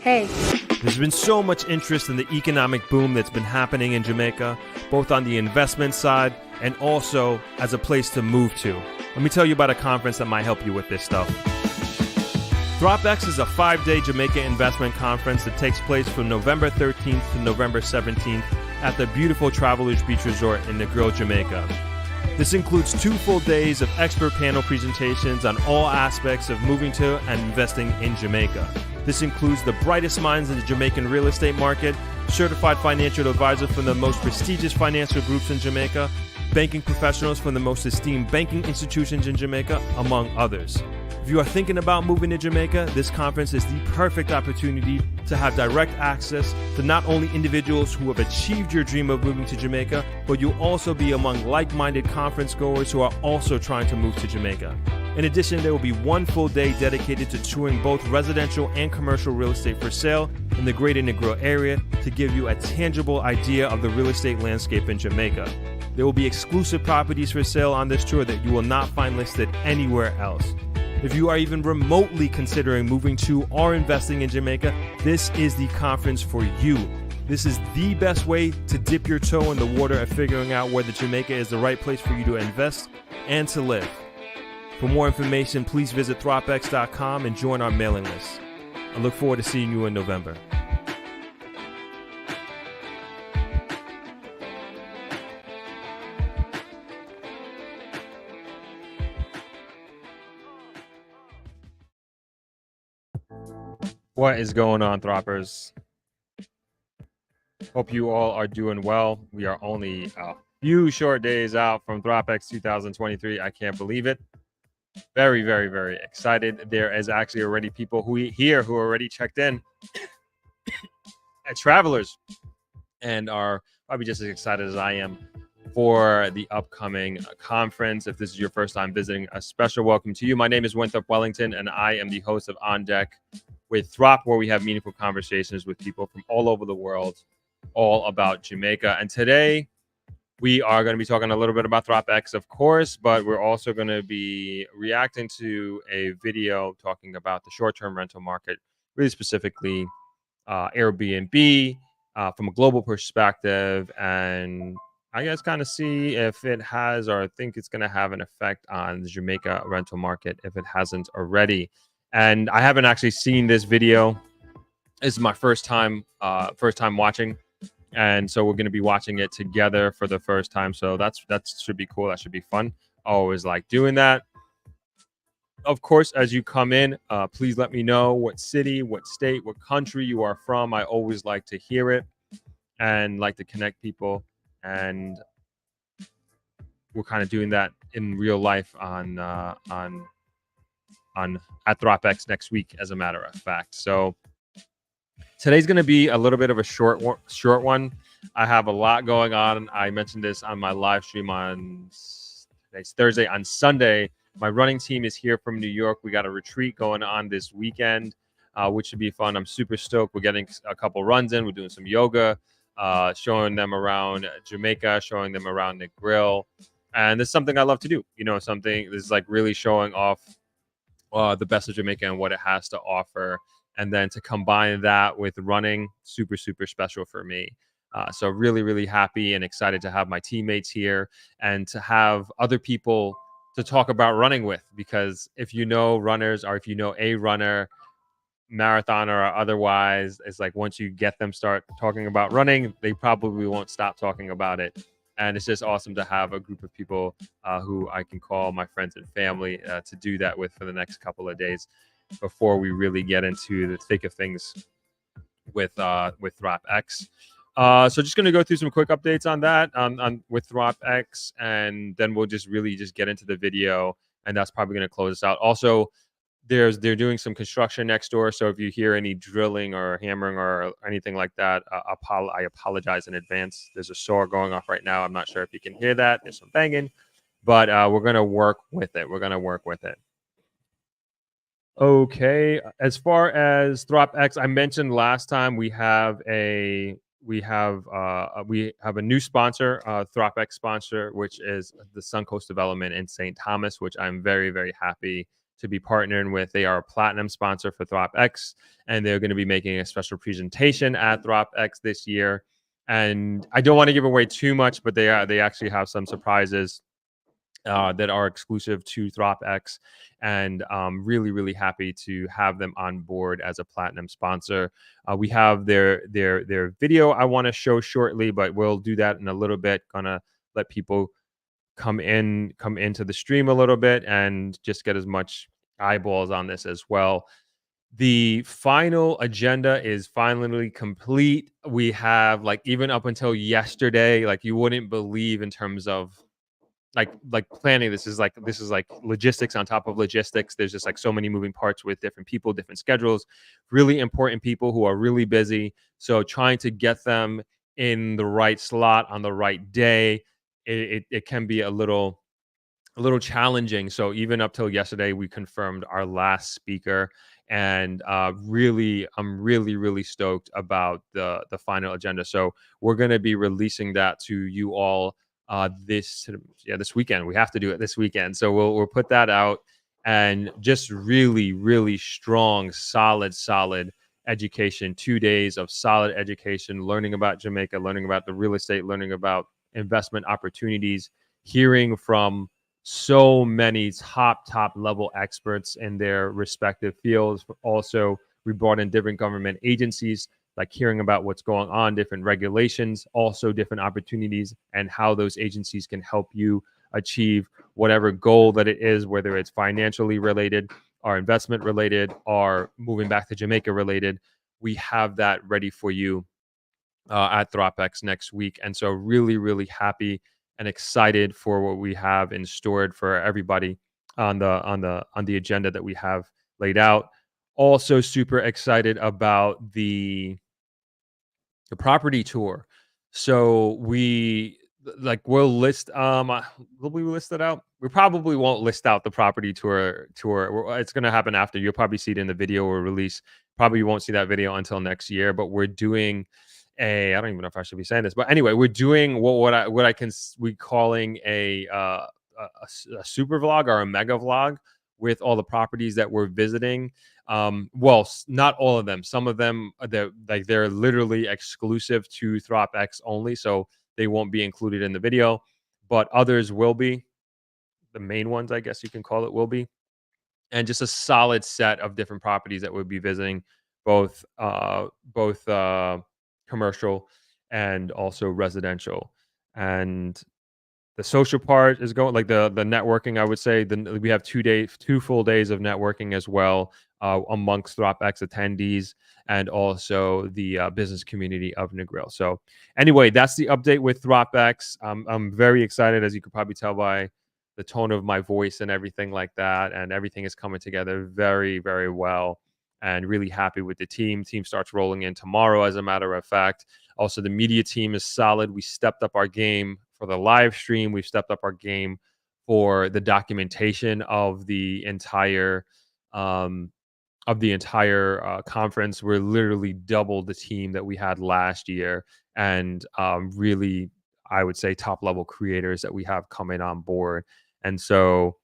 Hey, There's been so much interest in the economic boom that's been happening in Jamaica, both on the investment side and also as a place to move to. Let me tell you about a conference that might help you with this stuff. Dropex is a 5-day Jamaica investment conference that takes place from November 13th to November 17th at the beautiful Travelers Beach Resort in Negril, Jamaica. This includes 2 full days of expert panel presentations on all aspects of moving to and investing in Jamaica. This includes the brightest minds in the Jamaican real estate market, certified financial advisors from the most prestigious financial groups in Jamaica, banking professionals from the most esteemed banking institutions in Jamaica, among others. If you are thinking about moving to Jamaica, this conference is the perfect opportunity to have direct access to not only individuals who have achieved your dream of moving to Jamaica, but you'll also be among like-minded conference goers who are also trying to move to Jamaica. In addition, there will be 1 full day dedicated to touring both residential and commercial real estate for sale in the greater Negril area to give you a tangible idea of the real estate landscape in Jamaica. There will be exclusive properties for sale on this tour that you will not find listed anywhere else. If you are even remotely considering moving to or investing in Jamaica, this is the conference for you. This is the best way to dip your toe in the water of figuring out whether Jamaica is the right place for you to invest and to live. For more information, please visit Dropex.com and join our mailing list. I look forward to seeing you in November. What is going on, Throppers? Hope you all are doing well. We are only a few short days out from Dropex 2023. I can't believe it. Very, very, very excited. There is actually already people who already checked in at Travelers and are probably just as excited as I am for the upcoming conference. If this is your first time visiting, a special welcome to you. My name is Winthrop Wellington, and I am the host of On Deck with Throp, where we have meaningful conversations with people from all over the world, all about Jamaica. And today, we are going to be talking a little bit about Dropex, of course, but we're also going to be reacting to a video talking about the short-term rental market, really specifically Airbnb from a global perspective, and I guess kind of see if it has, or I think it's going to have an effect on the Jamaica rental market if it hasn't already. And I haven't actually seen this video. This is my first time watching. And so we're going to be watching it together for the first time. So that should be cool. That should be fun. I always like doing that. Of course, as you come in, please let me know what city, what state, what country you are from. I always like to hear it and like to connect people. And we're kind of doing that in real life on at Dropex next week, as a matter of fact. So today's going to be a little bit of a short one. I have a lot going on. I mentioned this on my live stream on today's Thursday. On Sunday, my running team is here from New York. We got a retreat going on this weekend, which should be fun. I'm super stoked. We're getting a couple runs in. We're doing some yoga, showing them around Jamaica, showing them around Negril. And this is something I love to do. This is like really showing off the best of Jamaica and what it has to offer. And then to combine that with running, super, super special for me. So really, really happy and excited to have my teammates here and to have other people to talk about running with. Because if you know runners, or if you know a runner, marathoner or otherwise, it's like once you get them start talking about running, they probably won't stop talking about it. And it's just awesome to have a group of people who I can call my friends and family to do that with for the next couple of days before we really get into the thick of things with Dropex. So just going to go through some quick updates on that with Dropex, and then we'll just get into the video, and that's probably going to close us out. Also, they're doing some construction next door, so if you hear any drilling or hammering or anything like that, I apologize in advance. There's a saw going off right now. I'm not sure if you can hear that. There's some banging, but we're going to work with it. Okay, as far as Dropex, I mentioned last time we have a new sponsor, Dropex sponsor, which is the Suncoast Development in St. Thomas, which I'm very, very happy to be partnering with. They are a platinum sponsor for Dropex, and they're going to be making a special presentation at Dropex this year. And I don't want to give away too much, but they actually have some surprises that are exclusive to Dropex, and really happy to have them on board as a platinum sponsor. We have their video I want to show shortly, but we'll do that in a little bit. Gonna let people come into the stream a little bit and just get as much eyeballs on this as well. The final agenda is finally complete. We have, like, even up until yesterday, like, you wouldn't believe in terms of like planning. This is like logistics on top of logistics. There's just like so many moving parts with different people, different schedules, really important people who are really busy. So trying to get them in the right slot on the right day, it can be a little challenging. So even up till yesterday, we confirmed our last speaker, and I'm really stoked about the final agenda. So we're going to be releasing that to you all this weekend. We have to do it this weekend, so we'll put that out. And just really strong, solid education. 2 days of solid education, learning about Jamaica, learning about the real estate, learning about investment opportunities, hearing from so many top level experts in their respective fields. Also, we brought in different government agencies, like hearing about what's going on, different regulations, also different opportunities, and how those agencies can help you achieve whatever goal that it is, whether it's financially related or investment related or moving back to Jamaica related. We have that ready for you at Dropex next week. And so really happy and excited for what we have in store for everybody on the agenda that we have laid out. Also super excited about the property tour. So we'll list will we list it out? We probably won't list out the property tour. It's going to happen after. You'll probably see it in the video or release. Probably won't see that video until next year, but we're doing I don't even know if I should be saying this, but anyway, we're doing we calling a super vlog or a mega vlog with all the properties that we're visiting. Not all of them. Some of them, they're literally exclusive to Dropex only, so they won't be included in the video, but others will be. The main ones, I guess you can call it, will be. And just a solid set of different properties that we'll be visiting, both commercial and also residential. And the social part is going, like the networking, I would say. We have 2 full days of networking as well, amongst Dropex attendees and also the business community of Negril. So anyway, that's the update with Dropex. I'm very excited, as you could probably tell by the tone of my voice and everything like that. And everything is coming together very well. And really happy with the team. Team starts rolling in tomorrow, as a matter of fact. Also, the media team is solid. We stepped up our game for the live stream. We've stepped up our game for the documentation of the entire conference. We're literally double the team that we had last year, and really, I would say, top level creators that we have coming on board. And so,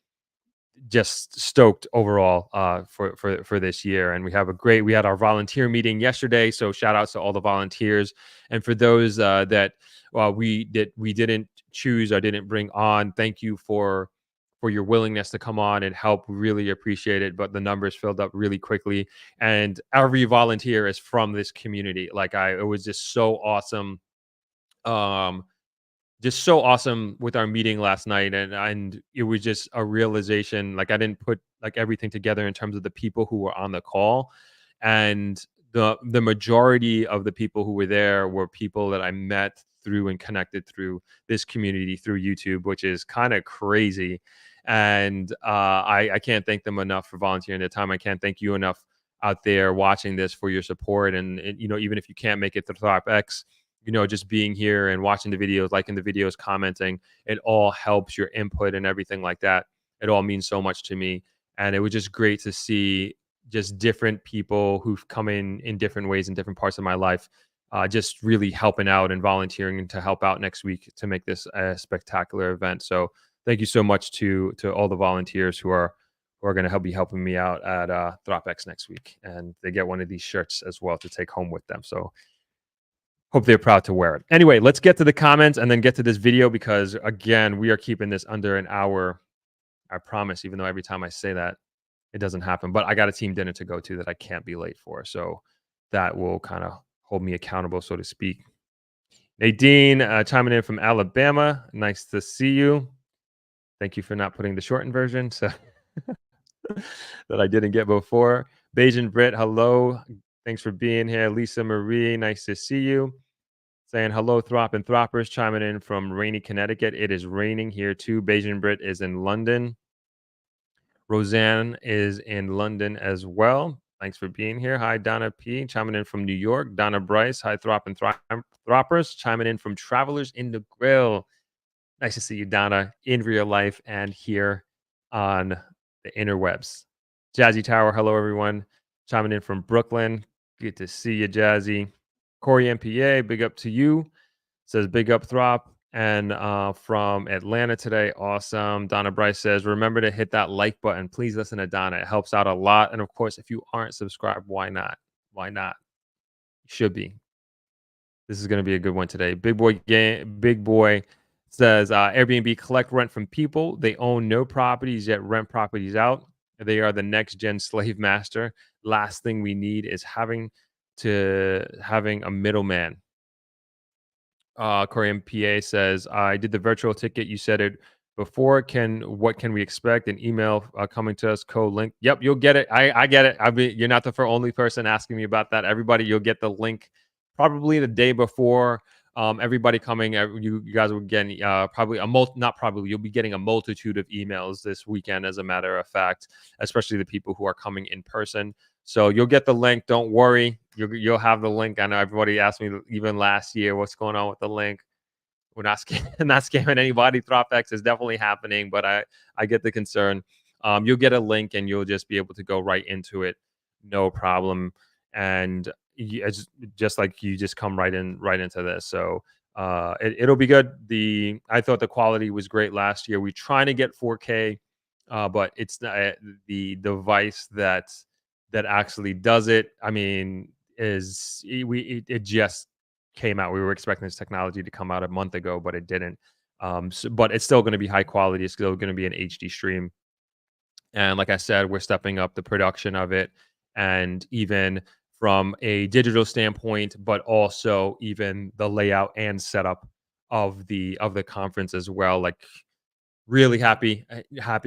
just stoked overall for this year. And we had our volunteer meeting yesterday, so shout outs to all the volunteers. And for those that we didn't choose or didn't bring on, thank you for your willingness to come on and help. Really appreciate it. But the numbers filled up really quickly, and every volunteer is from this community. It was just so awesome. Just so awesome with our meeting last night, and it was just a realization. Like, I didn't put everything together in terms of the people who were on the call, and the majority of the people who were there were people that I met through and connected through this community through YouTube, which is kind of crazy. And I can't thank them enough for volunteering their time. I can't thank you enough out there watching this for your support. And even if you can't make it to Dropex, just being here and watching the videos, liking the videos, commenting, it all helps. Your input and everything like that, it all means so much to me. And it was just great to see just different people who've come in different ways in different parts of my life, just really helping out and volunteering to help out next week to make this a spectacular event. So thank you so much to all the volunteers who are who are going to be helping me out at Dropex next week. And they get one of these shirts as well to take home with them. So hope they're proud to wear it. Anyway, let's get to the comments and then get to this video because, again, we are keeping this under an hour. I promise, even though every time I say that, it doesn't happen. But I got a team dinner to go to that I can't be late for. So that will kind of hold me accountable, so to speak. Nadine chiming in from Alabama. Nice to see you. Thank you for not putting the shortened version so that I didn't get before. Bajan Britt, hello. Thanks for being here. Lisa Marie, nice to see you. Saying hello, Throp and Throppers, chiming in from rainy Connecticut. It is raining here too. Bajan Britt is in London. Roseanne is in London as well. Thanks for being here. Hi, Donna P. chiming in from New York. Donna Bryce. Hi, Throp and Throppers, chiming in from Travelers in the Grill. Nice to see you, Donna, in real life and here on the interwebs. Jazzy Tower. Hello, everyone. Chiming in from Brooklyn. Good to see you, Jazzy. Corey MPA, big up to you. Says big up Throp. And from Atlanta today, awesome. Donna Bryce says, remember to hit that like button. Please listen to Donna. It helps out a lot. And of course, if you aren't subscribed, why not? Why not? You should be. This is going to be a good one today. Big Boy says, Airbnb collect rent from people. They own no properties, yet rent properties out. They are the next gen slave master. Last thing we need is having a middleman. Corey MPA says, I did the virtual ticket. You said it before. What can we expect? An email coming to us, code link. Yep, you'll get it. I get it. You're not the only person asking me about that. Everybody, you'll get the link probably the day before. Everybody coming, you guys will get probably you'll be getting a multitude of emails this weekend, as a matter of fact, especially the people who are coming in person. So you'll get the link. Don't worry. You'll have the link. I know everybody asked me even last year, what's going on with the link? We're not scamming anybody. Dropex is definitely happening, but I get the concern. You'll get a link and you'll just be able to go right into it. No problem. And it's just like you just come right into this. So it'll be good. I thought the quality was great last year. We're trying to get 4K, but it's the device that actually does it. I mean, it just came out. We were expecting this technology to come out a month ago, but it didn't. But it's still going to be high quality. It's still going to be an HD stream. And like I said, we're stepping up the production of it, and even from a digital standpoint, but also even the layout and setup of the conference as well. Like, really happy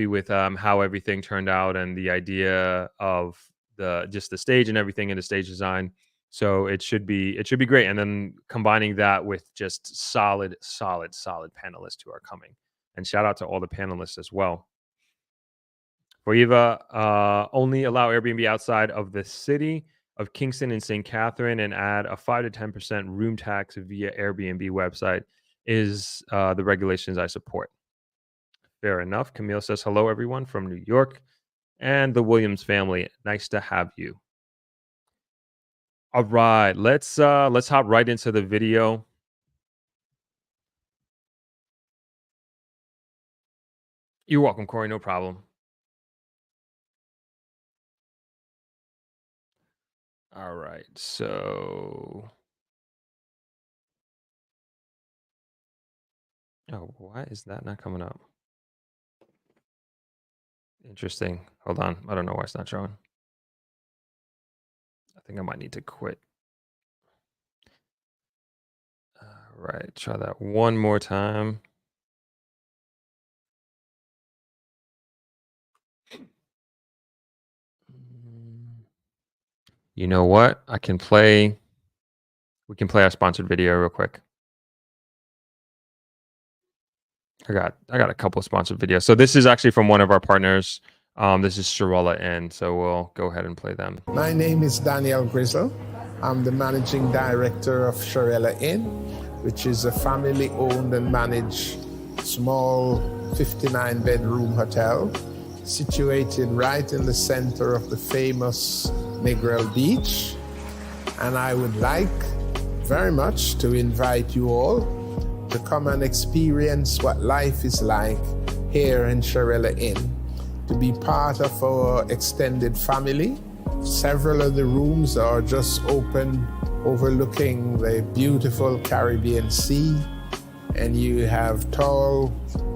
with how everything turned out and the idea of the stage and everything in the stage design. So it should be great. And then combining that with just solid panelists who are coming. And shout out to all the panelists as well. For Eva, only allow Airbnb outside of the city of Kingston and St. Catherine and add a 5 to 10% room tax via Airbnb website is the regulations I support. Fair enough. Camille says, hello, everyone from New York and the Williams family. Nice to have you. All right, let's hop right into the video. You're welcome, Corey. No problem. All right, so. Oh, why is that not coming up? Interesting. Hold on. I don't know why it's not showing. I think I might need to quit. All right, try that one more time. You know what? We can play our sponsored video real quick. I got a couple of sponsored videos. So this is actually from one of our partners. This is Shirella Inn, so we'll go ahead and play them. My name is Daniel Grizzle. I'm the managing director of Shirella Inn, which is a family-owned and managed small 59-bedroom hotel situated right in the center of the famous Negril Beach. And I would like very much to invite you all to come and experience what life is like here in Shirella Inn. to be part of our extended family. Several of the rooms are just open, overlooking the beautiful Caribbean Sea, and you have tall,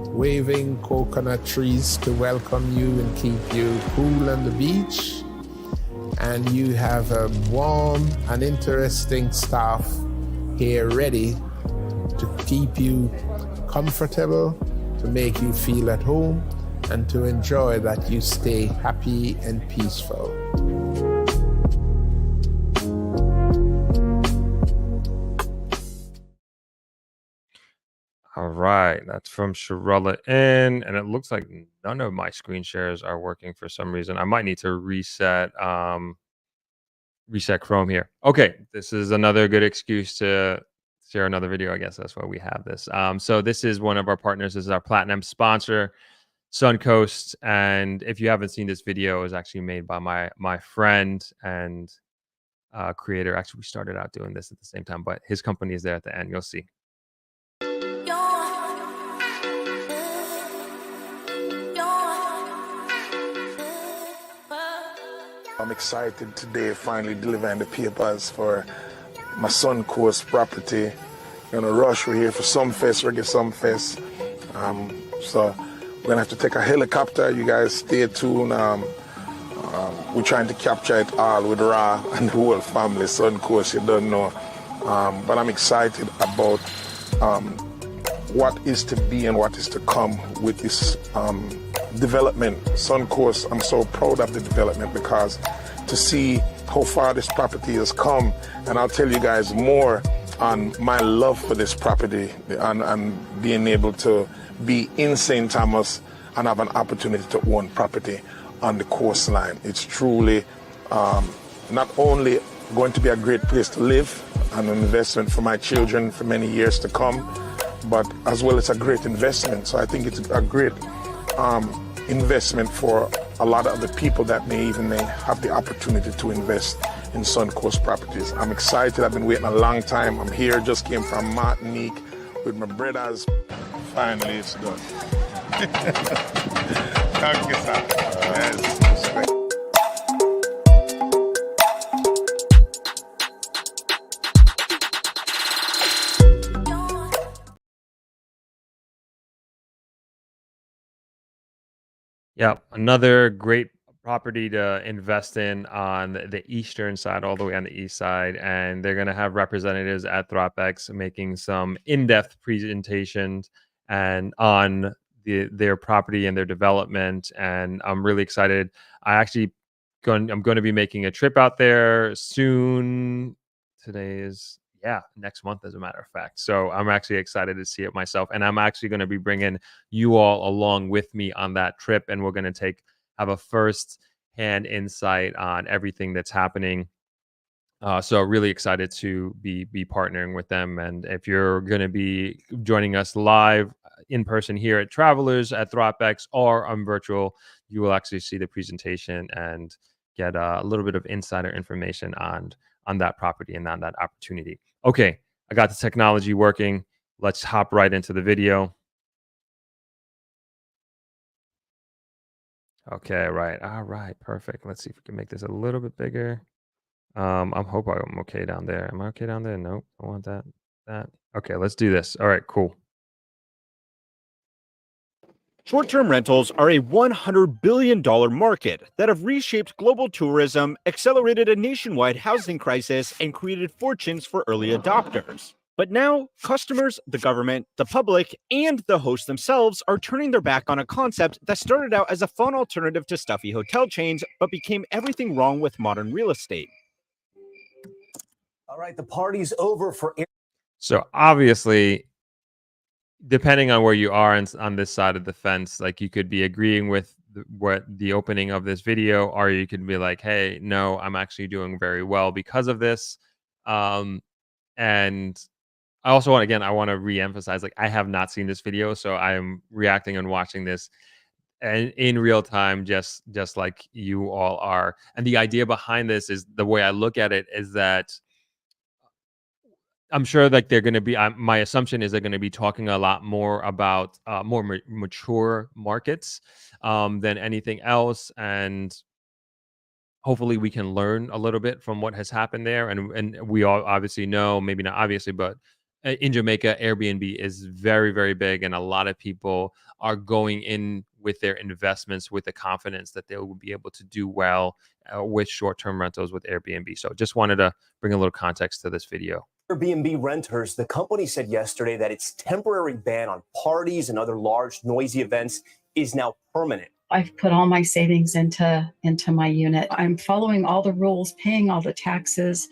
waving coconut trees to welcome you and keep you cool on the beach. And you have a warm and interesting staff here ready to keep you comfortable, to make you feel at home, and to enjoy that you stay happy and peaceful. All right, that's from Shirella Inn, and it looks like none of my screen shares are working for some reason. I might need to reset Chrome here. Okay, this is another good excuse to share another video. I guess that's why we have this. So this is one of our partners. This is our platinum sponsor, Suncoast. And if you haven't seen this video, it was actually made by my friend and creator. Actually, we started out doing this at the same time, but his company is there at the end. You'll see. I'm excited today, finally delivering the papers for my Suncoast property. Gonna rush. We're here for Sumfest, Reggae Sumfest. So we're gonna have to take a helicopter. You guys stay tuned. We're trying to capture it all with Ra and the whole family. Suncoast, you don't know. But I'm excited about what is to be and what is to come with this development. Suncoast, I'm so proud of the development because to see how far this property has come, and I'll tell you guys more on my love for this property and being able to be in St. Thomas and have an opportunity to own property on the coastline. It's truly not only going to be a great place to live and an investment for my children for many years to come, but as well it's a great investment. So I think it's a great investment for a lot of the people that may have the opportunity to invest in Suncoast properties. I'm excited. I've been waiting a long time. I'm here, just came from Martinique with my brothers. Finally, it's done. Thank you, sir. Yes, respect. Yeah, another great property to invest in on the eastern side, all the way on the east side. And they're going to have representatives at Dropex making some in-depth presentations and on their property and their development. And I'm really excited. I'm going to be making a trip out there soon. Today is next month, as a matter of fact. So I'm actually excited to see it myself, and I'm actually going to be bringing you all along with me on that trip, and we're going to have a first-hand insight on everything that's happening. So really excited to be partnering with them. And if you're going to be joining us live in person here at Travelers at Dropex or on virtual, you will actually see the presentation and get a little bit of insider information on that property and on that opportunity. Okay, I got the technology working. Let's hop right into the video. Okay, right. All right, perfect. Let's see if we can make this a little bit bigger. I'm hoping I'm okay down there. Am I okay down there? Nope. I want that. Okay, let's do this. All right, cool. Short-term rentals are a $100 billion market that have reshaped global tourism, accelerated a nationwide housing crisis, and created fortunes for early adopters. But now, customers, the government, the public, and the hosts themselves are turning their back on a concept that started out as a fun alternative to stuffy hotel chains, but became everything wrong with modern real estate. All right, the party's over for... So obviously, depending on where you are on this side of the fence, like you could be agreeing with what the opening of this video, or you could be like, hey, no, I'm actually doing very well because of this. And I also want to reemphasize, like, I have not seen this video, so I am reacting and watching this and in real time, just like you all are. And the idea behind this is, the way I look at it is that I'm sure like they're going to be, my assumption is they're going to be talking a lot more about more mature markets than anything else. And hopefully we can learn a little bit from what has happened there. And we all obviously know, maybe not obviously, but in Jamaica, Airbnb is very, very big. And a lot of people are going in with their investments with the confidence that they will be able to do well with short-term rentals with Airbnb. So just wanted to bring a little context to this video. Airbnb renters, the company said yesterday that its temporary ban on parties and other large, noisy events is now permanent. I've put all my savings into my unit. I'm following all the rules, paying all the taxes,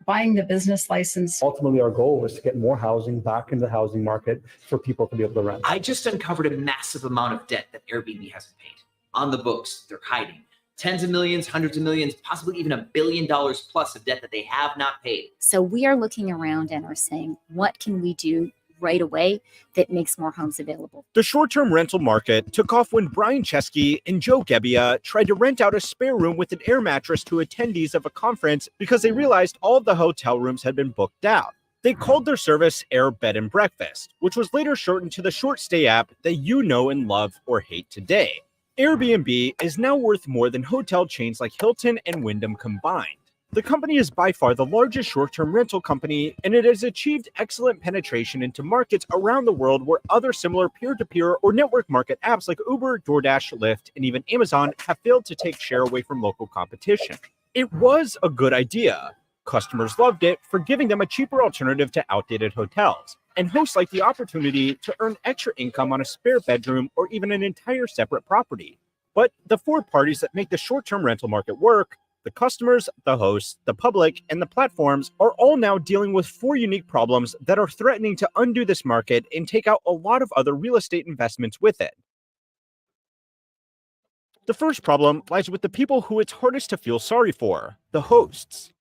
buying the business license. Ultimately, our goal is to get more housing back into the housing market for people to be able to rent. I just uncovered a massive amount of debt that Airbnb hasn't paid. On the books, they're hiding. Tens of millions, hundreds of millions, possibly even $1 billion plus of debt that they have not paid. So we are looking around and are saying, what can we do right away that makes more homes available? The short-term rental market took off when Brian Chesky and Joe Gebbia tried to rent out a spare room with an air mattress to attendees of a conference because they realized all of the hotel rooms had been booked out. They called their service Air Bed and Breakfast, which was later shortened to the short stay app that you know and love or hate today. Airbnb is now worth more than hotel chains like Hilton and Wyndham combined. The company is by far the largest short-term rental company, and it has achieved excellent penetration into markets around the world where other similar peer-to-peer or network market apps like Uber, DoorDash, Lyft, and even Amazon have failed to take share away from local competition. It was a good idea. Customers loved it for giving them a cheaper alternative to outdated hotels, and hosts like the opportunity to earn extra income on a spare bedroom or even an entire separate property. But the four parties that make the short-term rental market work, the customers, the hosts, the public, and the platforms, are all now dealing with four unique problems that are threatening to undo this market and take out a lot of other real estate investments with it. The first problem lies with the people who it's hardest to feel sorry for, the hosts.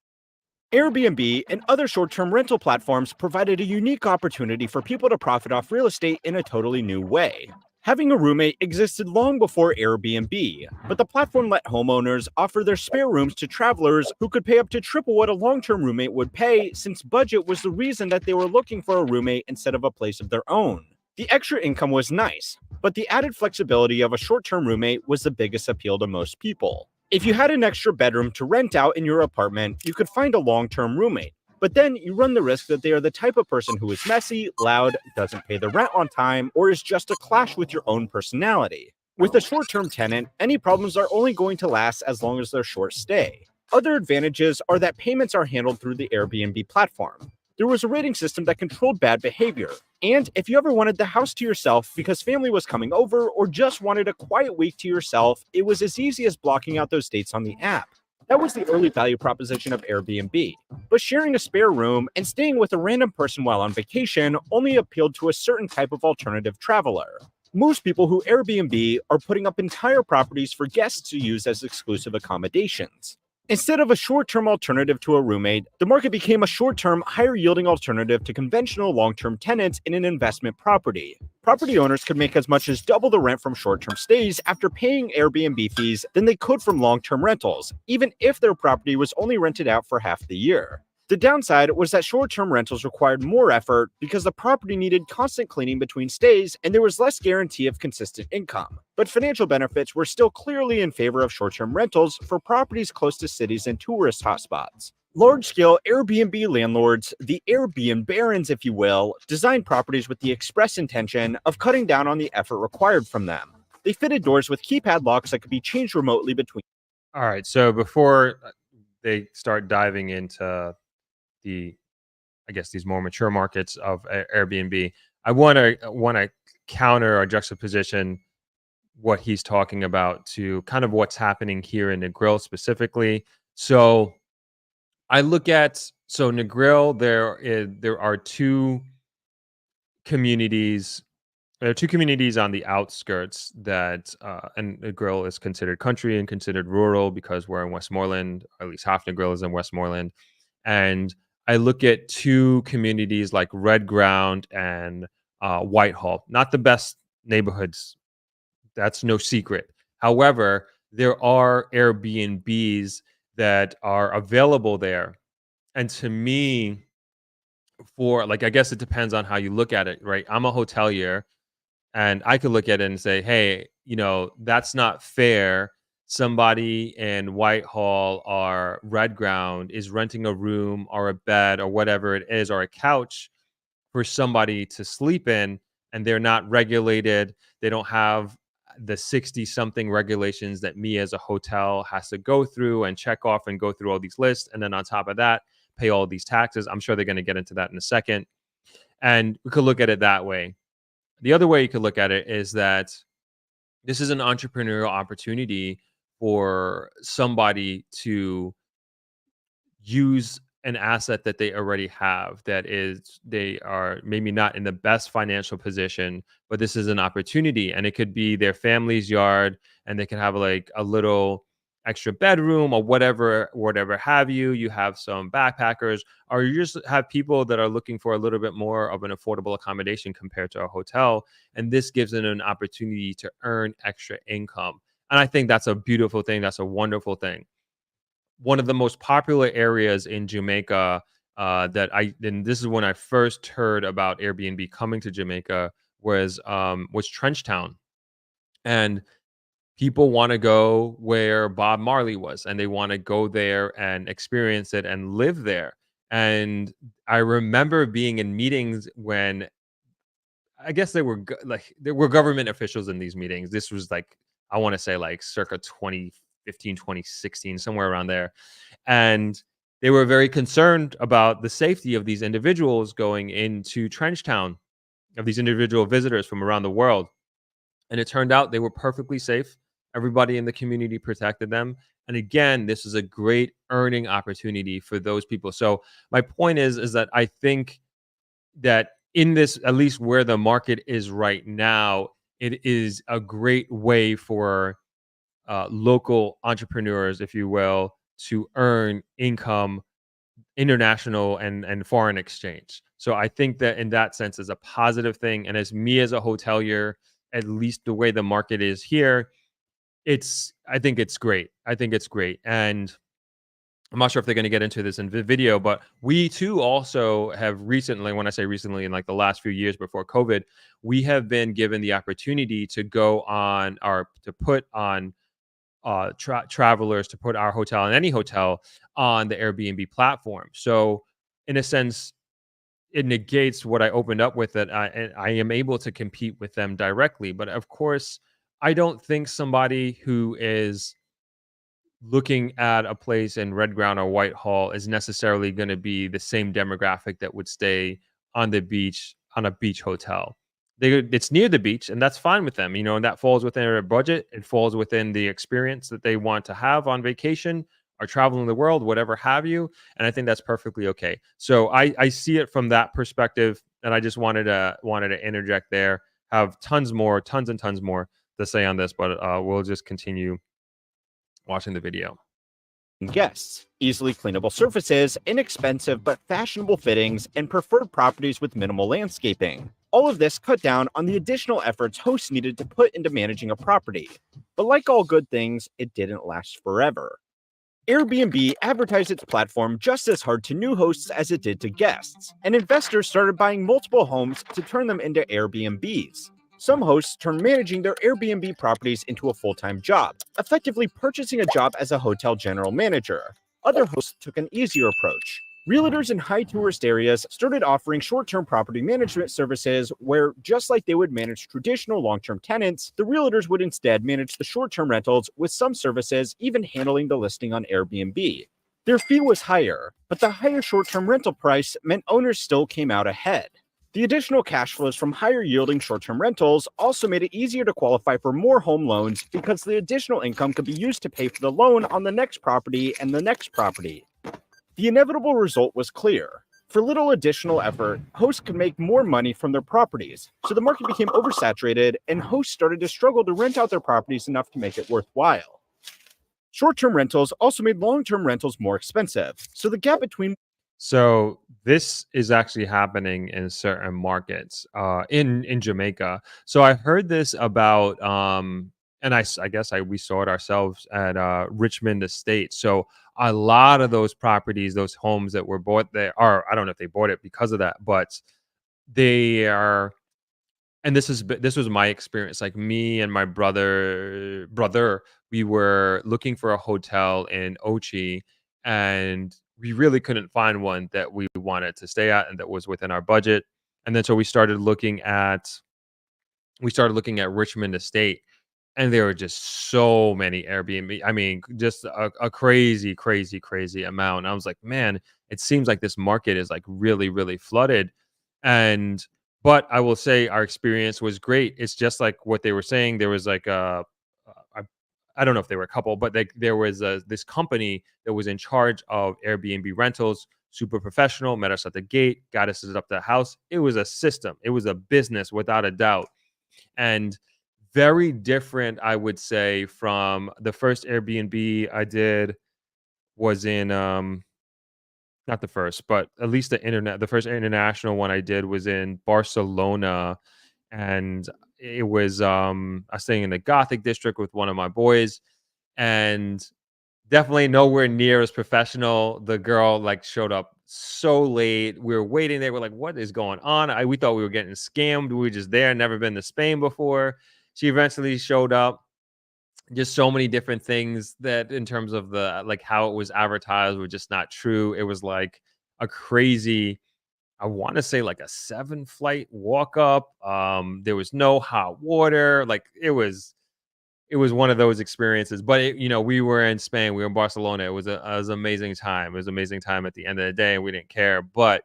Airbnb and other short-term rental platforms provided a unique opportunity for people to profit off real estate in a totally new way. Having a roommate existed long before Airbnb, but the platform let homeowners offer their spare rooms to travelers who could pay up to triple what a long-term roommate would pay, since budget was the reason that they were looking for a roommate instead of a place of their own. The extra income was nice, but the added flexibility of a short-term roommate was the biggest appeal to most people. If you had an extra bedroom to rent out in your apartment, you could find a long-term roommate. But then you run the risk that they are the type of person who is messy, loud, doesn't pay the rent on time, or is just a clash with your own personality. With a short-term tenant, any problems are only going to last as long as they're short stay. Other advantages are that payments are handled through the Airbnb platform. There was a rating system that controlled bad behavior. And if you ever wanted the house to yourself because family was coming over or just wanted a quiet week to yourself, it was as easy as blocking out those dates on the app. That was the early value proposition of Airbnb. But sharing a spare room and staying with a random person while on vacation only appealed to a certain type of alternative traveler. Most people who Airbnb are putting up entire properties for guests to use as exclusive accommodations. Instead of a short-term alternative to a roommate, the market became a short-term, higher-yielding alternative to conventional long-term tenants in an investment property. Property owners could make as much as double the rent from short-term stays after paying Airbnb fees than they could from long-term rentals, even if their property was only rented out for half the year. The downside was that short-term rentals required more effort because the property needed constant cleaning between stays and there was less guarantee of consistent income. But financial benefits were still clearly in favor of short-term rentals for properties close to cities and tourist hotspots. Large-scale Airbnb landlords, the Airbnb barons if you will, designed properties with the express intention of cutting down on the effort required from them. They fitted doors with keypad locks that could be changed remotely between. All right, so before they start diving into these more mature markets of Airbnb, I want to counter or juxtaposition what he's talking about to kind of what's happening here in Negril specifically. So I look at Negril. There are two communities. There are two communities on the outskirts that, and Negril is considered country and considered rural because we're in Westmoreland. Or at least half Negril is in Westmoreland, and I look at two communities like Red Ground and Whitehall. Not the best neighborhoods. That's no secret. However, there are Airbnbs that are available there. And to me, for like, I guess it depends on how you look at it, right? I'm a hotelier and I could look at it and say, hey, that's not fair. Somebody in Whitehall or Red Ground is renting a room or a bed or whatever it is, or a couch for somebody to sleep in, and they're not regulated. They don't have the 60 something regulations that me as a hotel has to go through and check off and go through all these lists. And then on top of that, pay all these taxes. I'm sure they're going to get into that in a second. And we could look at it that way. The other way you could look at it is that this is an entrepreneurial opportunity for somebody to use an asset that they already have, that is, they are maybe not in the best financial position, but this is an opportunity, and it could be their family's yard, and they can have like a little extra bedroom or whatever have you. You have some backpackers, or you just have people that are looking for a little bit more of an affordable accommodation compared to a hotel, and this gives them an opportunity to earn extra income. And I think that's a beautiful thing. That's a wonderful thing. One of the most popular areas in Jamaica, and this is when I first heard about Airbnb coming to Jamaica, was Trenchtown. And people want to go where Bob Marley was, and they want to go there and experience it and live there. And I remember being in meetings when, I guess there were government officials in these meetings. This was like, I want to say like circa 2015, 2016, somewhere around there. And they were very concerned about the safety of these individuals going into Trenchtown, of these individual visitors from around the world. And it turned out they were perfectly safe. Everybody in the community protected them. And again, this is a great earning opportunity for those people. So my point is that I think that in this, at least where the market is right now, it is a great way for local entrepreneurs, if you will, to earn income, international and foreign exchange. So I think that in that sense is a positive thing. And as me as a hotelier, at least the way the market is here, I think it's great. I think it's great. And I'm not sure if they're going to get into this in video, but we too also have recently, when I say recently, in like the last few years before COVID, we have been given the opportunity to go on, or to put on travelers, to put our hotel and any hotel on the Airbnb platform. So in a sense, it negates what I opened up with, that I am able to compete with them directly. But of course, I don't think somebody who is looking at a place in Red Ground or Whitehall is necessarily going to be the same demographic that would stay on the beach, on a beach hotel. It's near the beach, and that's fine with them, and that falls within their budget. It falls within the experience that they want to have on vacation or traveling the world, whatever have you. And I think that's perfectly okay. So I see it from that perspective, and I just wanted to interject there. Have tons and tons more to say on this, but we'll just continue watching the video. Guests, easily cleanable surfaces, inexpensive but fashionable fittings, and preferred properties with minimal landscaping. All of this cut down on the additional efforts hosts needed to put into managing a property. But like all good things, it didn't last forever. Airbnb advertised its platform just as hard to new hosts as it did to guests, and investors started buying multiple homes to turn them into Airbnbs. Some hosts turned managing their Airbnb properties into a full-time job, effectively purchasing a job as a hotel general manager. Other hosts took an easier approach. Realtors in high tourist areas started offering short-term property management services where, just like they would manage traditional long-term tenants, the realtors would instead manage the short-term rentals, with some services even handling the listing on Airbnb. Their fee was higher, but the higher short-term rental price meant owners still came out ahead. The additional cash flows from higher-yielding short-term rentals also made it easier to qualify for more home loans, because the additional income could be used to pay for the loan on the next property and the next property. The inevitable result was clear. For little additional effort, hosts could make more money from their properties, so the market became oversaturated, and hosts started to struggle to rent out their properties enough to make it worthwhile. Short-term rentals also made long-term rentals more expensive, so the gap between... So this is actually happening in certain markets in Jamaica. So I heard this about, and I guess we saw it ourselves at Richmond Estate. So a lot of those properties, those homes that were bought there are, I don't know if they bought it because of that, but they are, and this was my experience. Like me and my brother, we were looking for a hotel in Ochi, and we really couldn't find one that we wanted to stay at and that was within our budget. And then so we started looking at Richmond Estate, and there were just so many Airbnb. I mean, just a crazy, crazy, crazy amount. I was like, man, it seems like this market is like really, really flooded. And but I will say our experience was great. It's just like what they were saying. There was like I I don't know if they were a couple, but like there was this company that was in charge of Airbnb rentals. Super professional. Met us at the gate. Got us set up the house. It was a system. It was a business without a doubt, and very different, I would say, from the first Airbnb I did was in not the first, but at least the first international one I did was in Barcelona, and it was I was staying in the Gothic district with one of my boys, and definitely nowhere near as professional. The girl like showed up so late. We were waiting there. We're like, what is going on? We thought we were getting scammed. We were just there, never been to Spain before. She eventually showed up. Just so many different things that in terms of the like how it was advertised were just not true. It was like a crazy, I want to say like a 7 flight walk up. There was no hot water. Like it was one of those experiences. But we were in Spain, we were in Barcelona. It was an amazing time. It was an amazing time at the end of the day, and we didn't care. But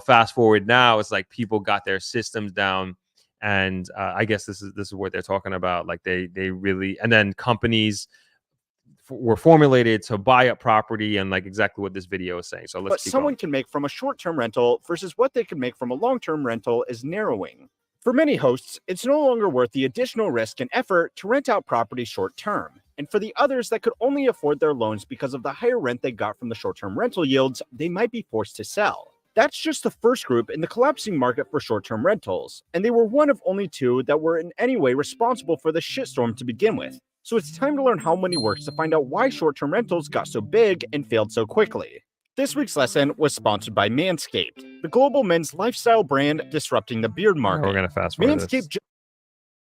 fast forward now, it's like people got their systems down, and I guess this is what they're talking about. Like they really, and then companies were formulated to buy up property, and like exactly what this video is saying. So let's What keep someone going. can make from a short-term rental versus what they can make from a long-term rental is narrowing. For many hosts, it's no longer worth the additional risk and effort to rent out property short-term. And for the others that could only afford their loans because of the higher rent they got from the short-term rental yields, they might be forced to sell. That's just the first group in the collapsing market for short-term rentals, and they were one of only two that were in any way responsible for the shitstorm to begin with. So it's time to learn how money works to find out why short-term rentals got so big and failed so quickly. This week's lesson was sponsored by Manscaped, the global men's lifestyle brand disrupting the beard All market. right, we're gonna fast forward this. Manscaped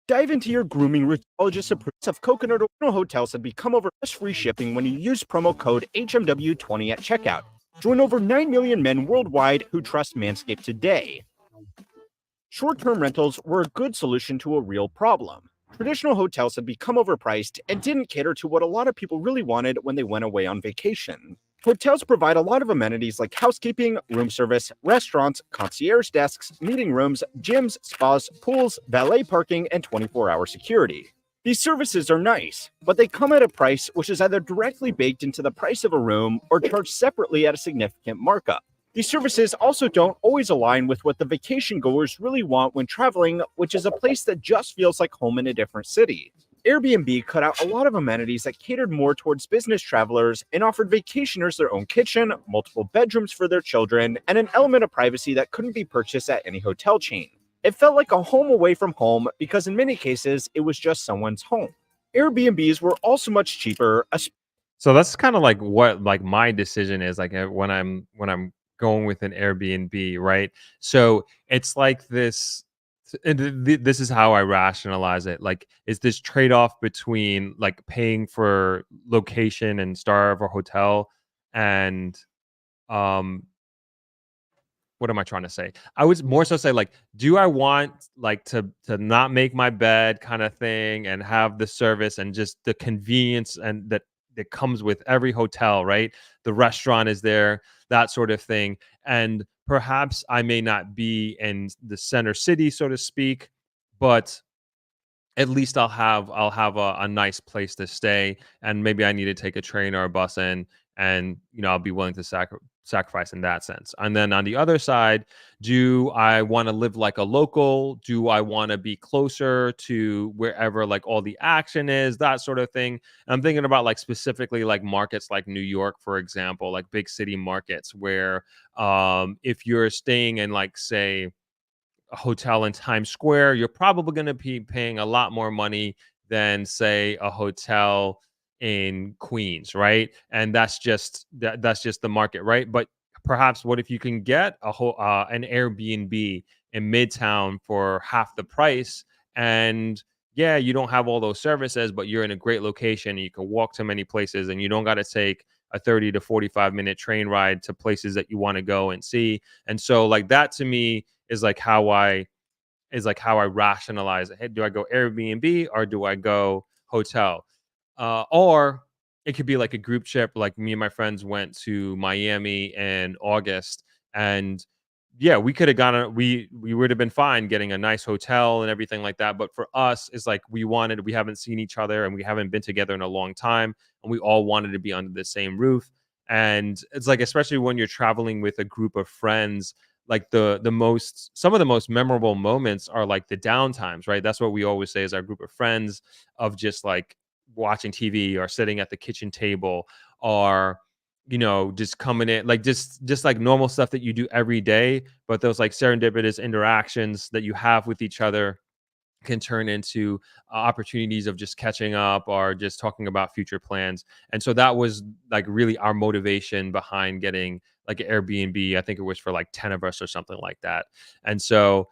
dive into your grooming rootologist approach of coconut oil hotels and become over free shipping when you use promo code HMW20 at checkout. Join over 9 million men worldwide who trust Manscaped today. Short-term rentals were a good solution to a real problem. Traditional hotels had become overpriced and didn't cater to what a lot of people really wanted when they went away on vacation. Hotels provide a lot of amenities like housekeeping, room service, restaurants, concierge desks, meeting rooms, gyms, spas, pools, valet parking, and 24-hour security. These services are nice, but they come at a price which is either directly baked into the price of a room or charged separately at a significant markup. These services also don't always align with what the vacation goers really want when traveling, which is a place that just feels like home in a different city. Airbnb cut out a lot of amenities that catered more towards business travelers and offered vacationers their own kitchen, multiple bedrooms for their children, and an element of privacy that couldn't be purchased at any hotel chain. It felt like a home away from home because in many cases, it was just someone's home. Airbnbs were also much cheaper. So that's kind of like what like my decision is like when I'm going with an Airbnb, right? So it's like this, and this is how I rationalize it. Like, is this trade-off between like paying for location and star of a hotel and what am I trying to say? I would more so say like, do I want like to not make my bed kind of thing and have the service and just the convenience and that comes with every hotel, right? The restaurant is there, that sort of thing. And perhaps I may not be in the center city, so to speak, but at least I'll have a nice place to stay, and maybe I need to take a train or a bus in, and I'll be willing to sacrifice in that sense. And then on the other side, do I want to live like a local? Do I want to be closer to wherever like all the action is, that sort of thing? And I'm thinking about like specifically like markets like New York, for example, like big city markets where if you're staying in like say a hotel in Times Square, you're probably going to be paying a lot more money than say a hotel in Queens, right? And that's just that's just the market, right? But perhaps what if you can get a whole an Airbnb in Midtown for half the price, and yeah, you don't have all those services, but you're in a great location and you can walk to many places and you don't got to take a 30 to 45-minute train ride to places that you want to go and see. And so like that to me is how I rationalize it. Hey, do I go Airbnb or do I go hotel? Or it could be like a group trip. Like me and my friends went to Miami in August, and yeah, we could have gone. We would have been fine getting a nice hotel and everything like that. But for us, it's like we haven't seen each other and we haven't been together in a long time, and we all wanted to be under the same roof. And it's like, especially when you're traveling with a group of friends, like some of the most memorable moments are like the downtimes, right? That's what we always say is our group of friends, of just like watching TV or sitting at the kitchen table, or just coming in, like just like normal stuff that you do every day, but those like serendipitous interactions that you have with each other can turn into opportunities of just catching up or just talking about future plans. And so that was like really our motivation behind getting like an Airbnb. I think it was for like 10 of us or something like that. And so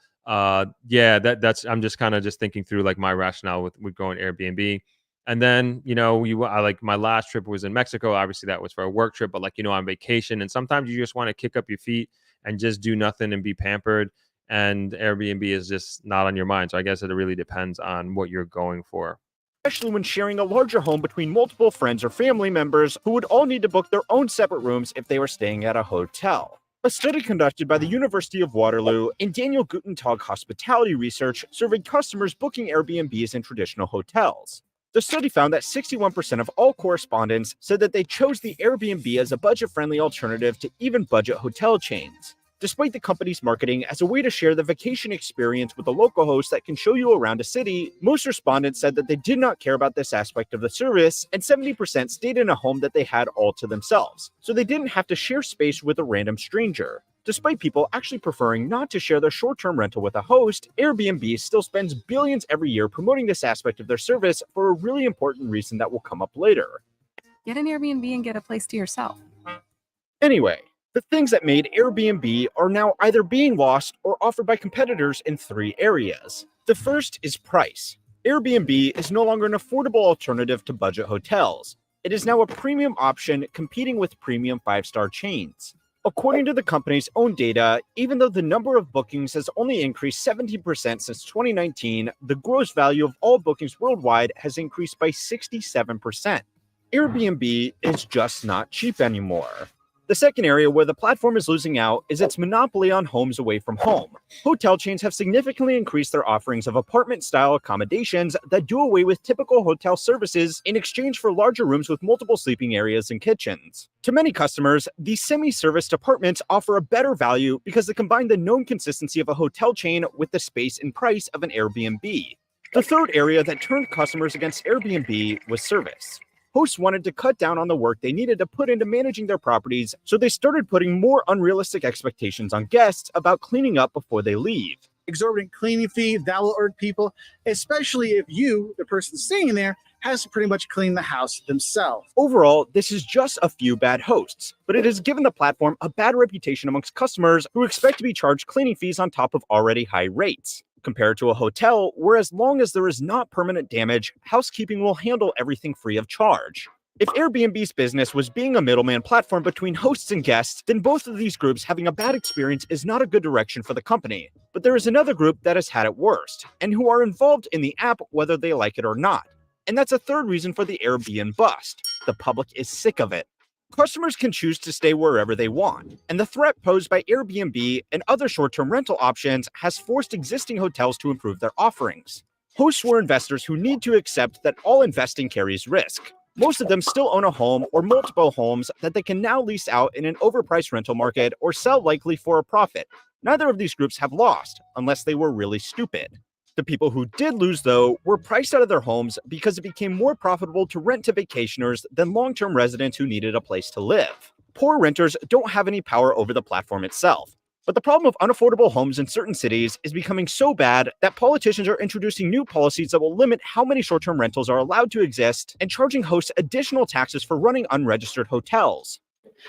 yeah, that's I'm just kind of just thinking through like my rationale with going Airbnb. And then, I like my last trip was in Mexico. Obviously that was for a work trip, but like, on vacation. And sometimes you just want to kick up your feet and just do nothing and be pampered. And Airbnb is just not on your mind. So I guess it really depends on what you're going for. Especially when sharing a larger home between multiple friends or family members who would all need to book their own separate rooms if they were staying at a hotel. A study conducted by the University of Waterloo and Daniel Gutentag Hospitality Research surveyed customers booking Airbnbs in traditional hotels. The study found that 61% of all correspondents said that they chose the Airbnb as a budget-friendly alternative to even budget hotel chains. Despite the company's marketing as a way to share the vacation experience with a local host that can show you around a city, most respondents said that they did not care about this aspect of the service, and 70% stayed in a home that they had all to themselves, so they didn't have to share space with a random stranger. Despite people actually preferring not to share their short-term rental with a host, Airbnb still spends billions every year promoting this aspect of their service for a really important reason that will come up later. Get an Airbnb and get a place to yourself. Anyway, the things that made Airbnb are now either being lost or offered by competitors in 3 areas. The first is price. Airbnb is no longer an affordable alternative to budget hotels. It is now a premium option competing with premium 5-star chains. According to the company's own data, even though the number of bookings has only increased 17% since 2019, the gross value of all bookings worldwide has increased by 67%. Airbnb is just not cheap anymore. The second area where the platform is losing out is its monopoly on homes away from home. Hotel chains have significantly increased their offerings of apartment-style accommodations that do away with typical hotel services in exchange for larger rooms with multiple sleeping areas and kitchens. To many customers, these semi-serviced apartments offer a better value because they combine the known consistency of a hotel chain with the space and price of an Airbnb. The third area that turned customers against Airbnb was service. Hosts wanted to cut down on the work they needed to put into managing their properties, so they started putting more unrealistic expectations on guests about cleaning up before they leave. Exorbitant cleaning fee, that will irk people, especially if you, the person staying there, has to pretty much clean the house themselves. Overall, this is just a few bad hosts, but it has given the platform a bad reputation amongst customers who expect to be charged cleaning fees on top of already high rates. Compared to a hotel, where as long as there is not permanent damage, housekeeping will handle everything free of charge. If Airbnb's business was being a middleman platform between hosts and guests, then both of these groups having a bad experience is not a good direction for the company. But there is another group that has had it worst, and who are involved in the app whether they like it or not. And that's a third reason for the Airbnb bust. The public is sick of it. Customers can choose to stay wherever they want, and the threat posed by Airbnb and other short-term rental options has forced existing hotels to improve their offerings. Hosts were investors who need to accept that all investing carries risk. Most of them still own a home or multiple homes that they can now lease out in an overpriced rental market or sell likely for a profit. Neither of these groups have lost, unless they were really stupid. The people who did lose, though, were priced out of their homes because it became more profitable to rent to vacationers than long-term residents who needed a place to live. Poor renters don't have any power over the platform itself. But the problem of unaffordable homes in certain cities is becoming so bad that politicians are introducing new policies that will limit how many short-term rentals are allowed to exist and charging hosts additional taxes for running unregistered hotels.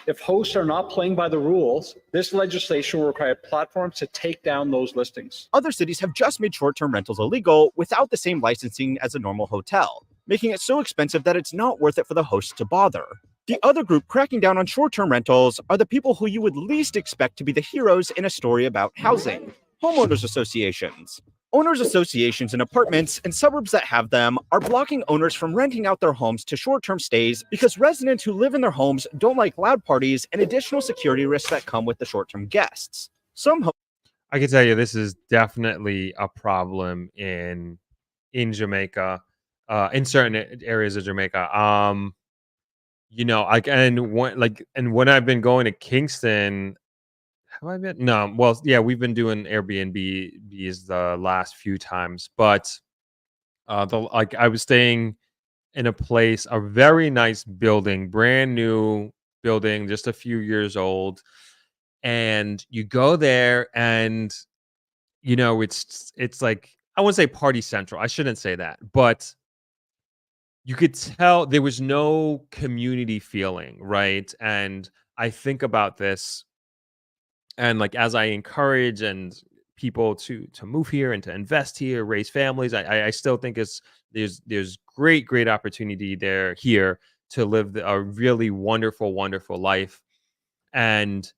If hosts are not playing by the rules, this legislation will require platforms to take down those listings. Other cities have just made short-term rentals illegal without the same licensing as a normal hotel, making it so expensive that it's not worth it for the hosts to bother. The other group cracking down on short-term rentals are the people who you would least expect to be the heroes in a story about housing: homeowners associations. Owners associations in apartments and suburbs that have them are blocking owners from renting out their homes to short-term stays because residents who live in their homes don't like loud parties and additional security risks that come with the short-term guests. I can tell you this is definitely a problem in Jamaica, in certain areas of Jamaica. When I've been going to Kingston, have I been? No. Well, yeah, we've been doing Airbnbs the last few times, but I was staying in a very nice building, brand new building, just a few years old, and you go there, and it's like, I wouldn't say party central. I shouldn't say that, but you could tell there was no community feeling, right? And I think about this. And like, as I encourage and people to move here and to invest here, raise families, I still think there's great opportunity here to live a really wonderful life. But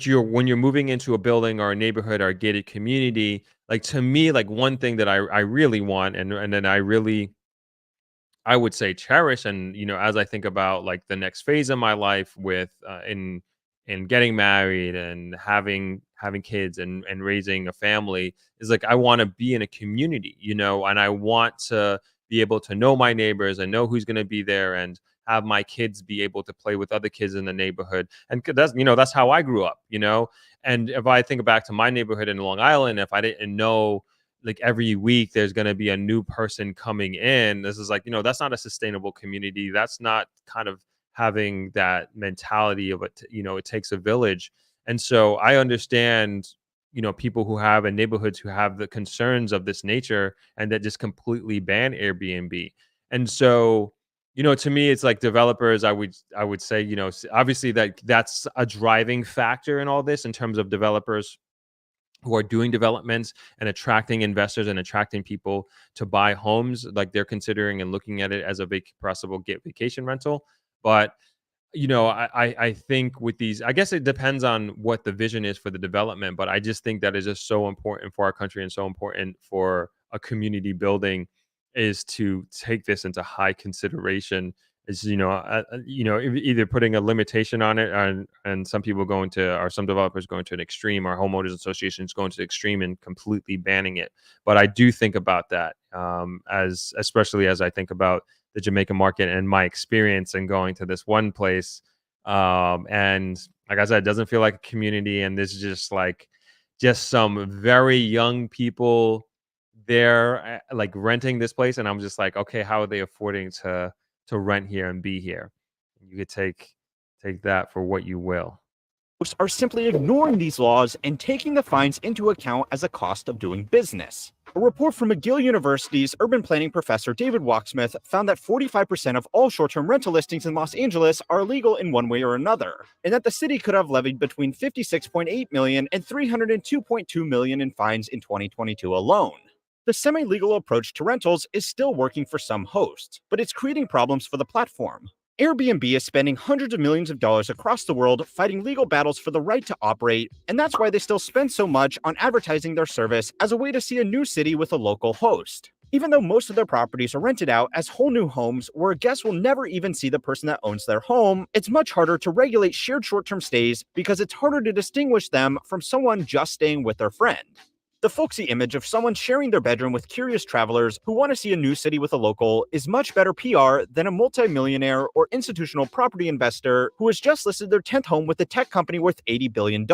when you're moving into a building or a neighborhood or a gated community, like, to me, like, one thing that I really want, and then I would say cherish, and as I think about like the next phase of my life with in getting married and having kids and raising a family, is like, I want to be in a community, and I want to be able to know my neighbors and know who's going to be there, and have my kids be able to play with other kids in the neighborhood. And that's how I grew up, and if I think back to my neighborhood in Long Island, if I didn't know, like, every week there's going to be a new person coming in, this is like, that's not a sustainable community. That's not kind of having that mentality of it. It takes a village. And so I understand, people who have in neighborhoods who have the concerns of this nature and that just completely ban Airbnb. And so, to me, it's like developers, I would say, obviously that's a driving factor in all this, in terms of developers who are doing developments and attracting investors and attracting people to buy homes. Like, they're considering and looking at it as a possible vacation rental. But I think with these, I guess it depends on what the vision is for the development, but I just think that is just so important for our country and so important for a community building, is to take this into high consideration. Is either putting a limitation on it, and some people some developers going to an extreme, or homeowners associations going to the extreme and completely banning it. But I do think about that, especially as I think about the Jamaican market and my experience in going to this one place. And like I said, it doesn't feel like a community. And there's just some very young people there, like, renting this place. And I'm just like, okay, how are they affording to rent here and be here? You could take that for what you will. Are simply ignoring these laws and taking the fines into account as a cost of doing business. A report from McGill University's urban planning professor David Walksmith found that 45% of all short-term rental listings in Los Angeles are illegal in one way or another, and that the city could have levied between $56.8 million and $302.2 million in fines in 2022 alone. The semi-legal approach to rentals is still working for some hosts, but it's creating problems for the platform. Airbnb is spending hundreds of millions of dollars across the world fighting legal battles for the right to operate, and that's why they still spend so much on advertising their service as a way to see a new city with a local host. Even though most of their properties are rented out as whole new homes where a guest will never even see the person that owns their home, it's much harder to regulate shared short-term stays because it's harder to distinguish them from someone just staying with their friend. The folksy image of someone sharing their bedroom with curious travelers who want to see a new city with a local is much better PR than a multimillionaire or institutional property investor who has just listed their 10th home with a tech company worth $80 billion.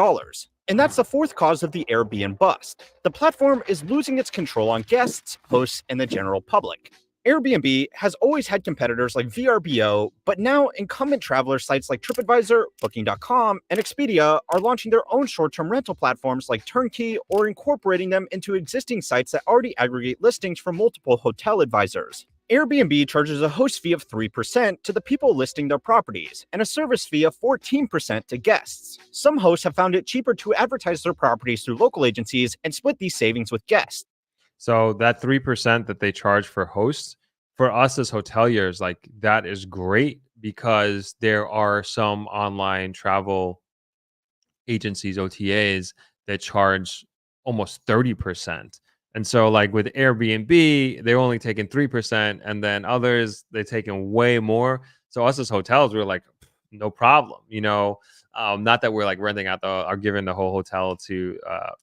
And that's the fourth cause of the Airbnb bust. The platform is losing its control on guests, hosts, and the general public. Airbnb has always had competitors like VRBO, but now incumbent traveler sites like TripAdvisor, Booking.com, and Expedia are launching their own short-term rental platforms like Turnkey or incorporating them into existing sites that already aggregate listings from multiple hotel advisors. Airbnb charges a host fee of 3% to the people listing their properties and a service fee of 14% to guests. Some hosts have found it cheaper to advertise their properties through local agencies and split these savings with guests. So that 3% that they charge for hosts, for us as hoteliers, like that is great because there are some online travel agencies, OTAs, that charge almost 30%. And so like with Airbnb, they're only taking 3%, and then others, they're taking way more. So us as hotels, we're like, no problem, not that we're like renting out or giving the whole hotel to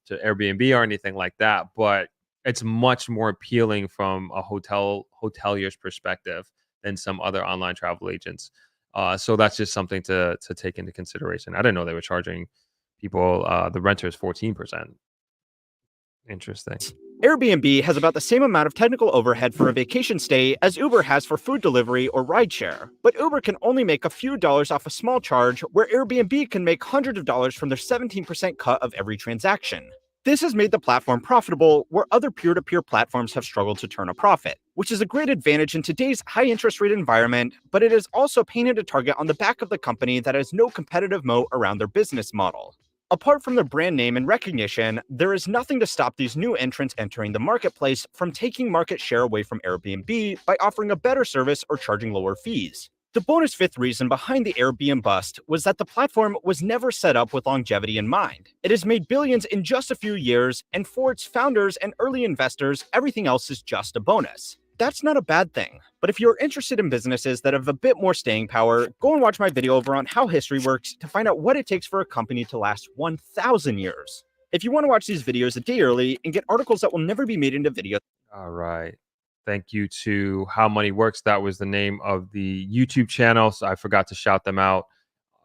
Airbnb or anything like that, but it's much more appealing from a hotelier's perspective than some other online travel agents. So that's just something to take into consideration. I didn't know they were charging people, the renters, 14%. Interesting. Airbnb has about the same amount of technical overhead for a vacation stay as Uber has for food delivery or rideshare, but Uber can only make a few dollars off a small charge, where Airbnb can make hundreds of dollars from their 17% cut of every transaction. This has made the platform profitable where other peer-to-peer platforms have struggled to turn a profit, which is a great advantage in today's high interest rate environment, but it is also painted a target on the back of the company that has no competitive moat around their business model. Apart from their brand name and recognition, there is nothing to stop these new entrants entering the marketplace from taking market share away from Airbnb by offering a better service or charging lower fees. The bonus fifth reason behind the Airbnb bust was that the platform was never set up with longevity in mind. It has made billions in just a few years, and for its founders and early investors, everything else is just a bonus. That's not a bad thing, but if you're interested in businesses that have a bit more staying power, go and watch my video over on how history works to find out what it takes for a company to last 1,000 years. If you want to watch these videos a day early and get articles that will never be made into video. All right. Thank you to How Money Works. That was the name of the YouTube channel, so I forgot to shout them out.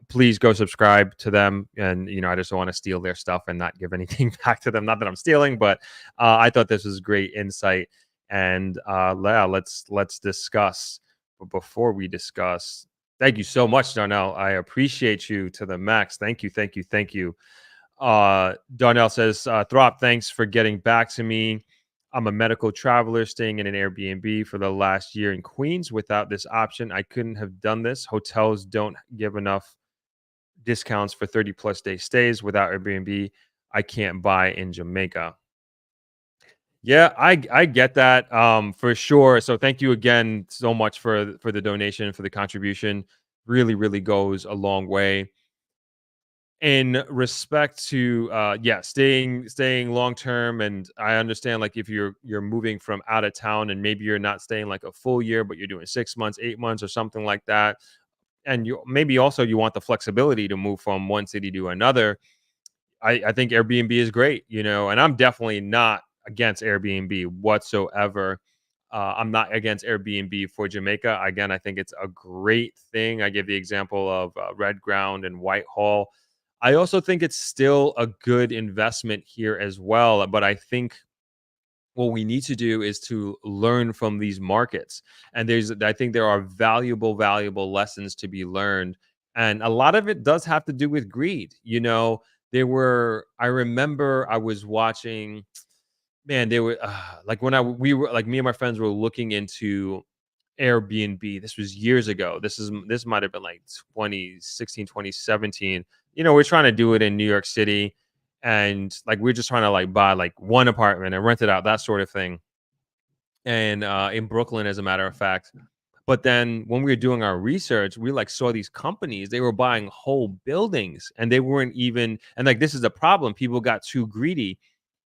Please go subscribe to them. And, I just don't want to steal their stuff and not give anything back to them. Not that I'm stealing, but I thought this was great insight. And let's discuss. But before we discuss, thank you so much, Darnell. I appreciate you to the max. Thank you. Darnell says, Throp, thanks for getting back to me. I'm a medical traveler staying in an Airbnb for the last year in Queens. Without this option, I couldn't have done this. Hotels don't give enough discounts for 30+ day stays. Without Airbnb, I can't buy in Jamaica. Yeah, I get that for sure. So thank you again so much for the donation, for the contribution. Really, really goes a long way. In respect to staying long term, and I understand like if you're moving from out of town and maybe you're not staying like a full year, but you're doing 6 months, 8 months, or something like that, and you maybe also you want the flexibility to move from one city to another. I think Airbnb is great, and I'm definitely not against Airbnb whatsoever. I'm not against Airbnb for Jamaica. Again, I think it's a great thing. I give the example of Red Ground and Whitehall. I also think it's still a good investment here as well. But I think what we need to do is to learn from these markets. And I think there are valuable lessons to be learned. And a lot of it does have to do with greed. I remember I was watching, man, they were like we were like, me and my friends were looking into Airbnb. This was years ago. This might have been like 2016, 2017. We're trying to do it in New York City, and like we're just trying to like buy like one apartment and rent it out, that sort of thing. And in Brooklyn, as a matter of fact. But then when we were doing our research, we like saw these companies, they were buying whole buildings, and they weren't even, and like this is the problem. People got too greedy.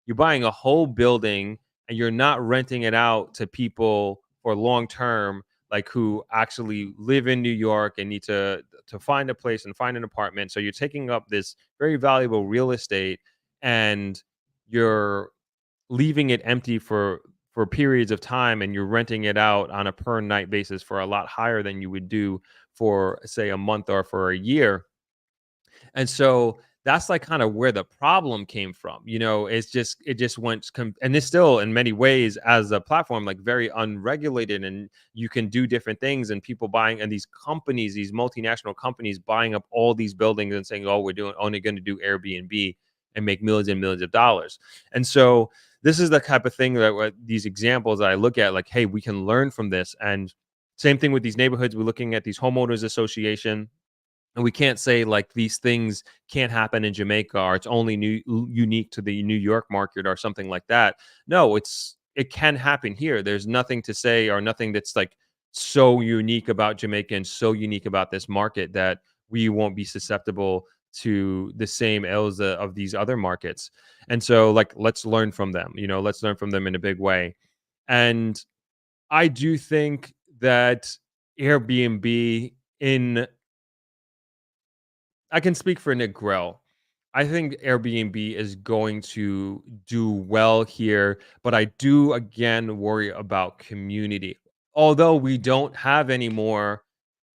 You're buying a whole building and you're not renting it out to people for long term, like who actually live in New York and need to find a place and find an apartment. So you're taking up this very valuable real estate and you're leaving it empty for periods of time, and you're renting it out on a per night basis for a lot higher than you would do for, say, a month or for a year. And so that's like kind of where the problem came from. It just went and it's still in many ways as a platform like very unregulated, and you can do different things, and people buying, and these companies, these multinational companies buying up all these buildings and saying, oh, we're only going to do Airbnb and make millions and millions of dollars. And so this is the type of thing that these examples that I look at, like, hey, we can learn from this. And same thing with these neighborhoods. We're looking at these homeowners association, and we can't say like these things can't happen in Jamaica, or it's only unique to the New York market or something like that. No, it can happen here. There's nothing to say, or nothing that's like so unique about Jamaica and so unique about this market that we won't be susceptible to the same ills of these other markets. And so like, let's learn from them, let's learn from them in a big way. And I do think that Airbnb I can speak for Nick Grell. I think Airbnb is going to do well here, but I do again worry about community. Although we don't have any more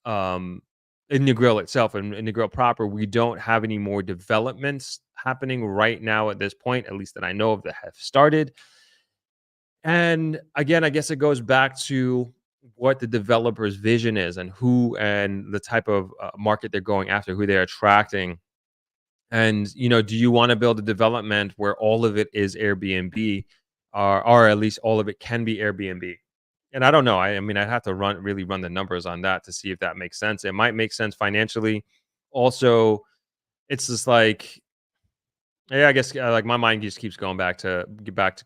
in Negril itself, and in Negril proper, we don't have any more developments happening right now at this point, at least that I know of, that have started. And again, I guess it goes back to what the developer's vision is, and the type of market they're going after, who they're attracting. And, do you want to build a development where all of it is Airbnb, or at least all of it can be Airbnb? And I don't know. I mean, I'd have to really run the numbers on that to see if that makes sense. It might make sense financially. Also, it's just like, yeah, I guess like my mind just keeps going back to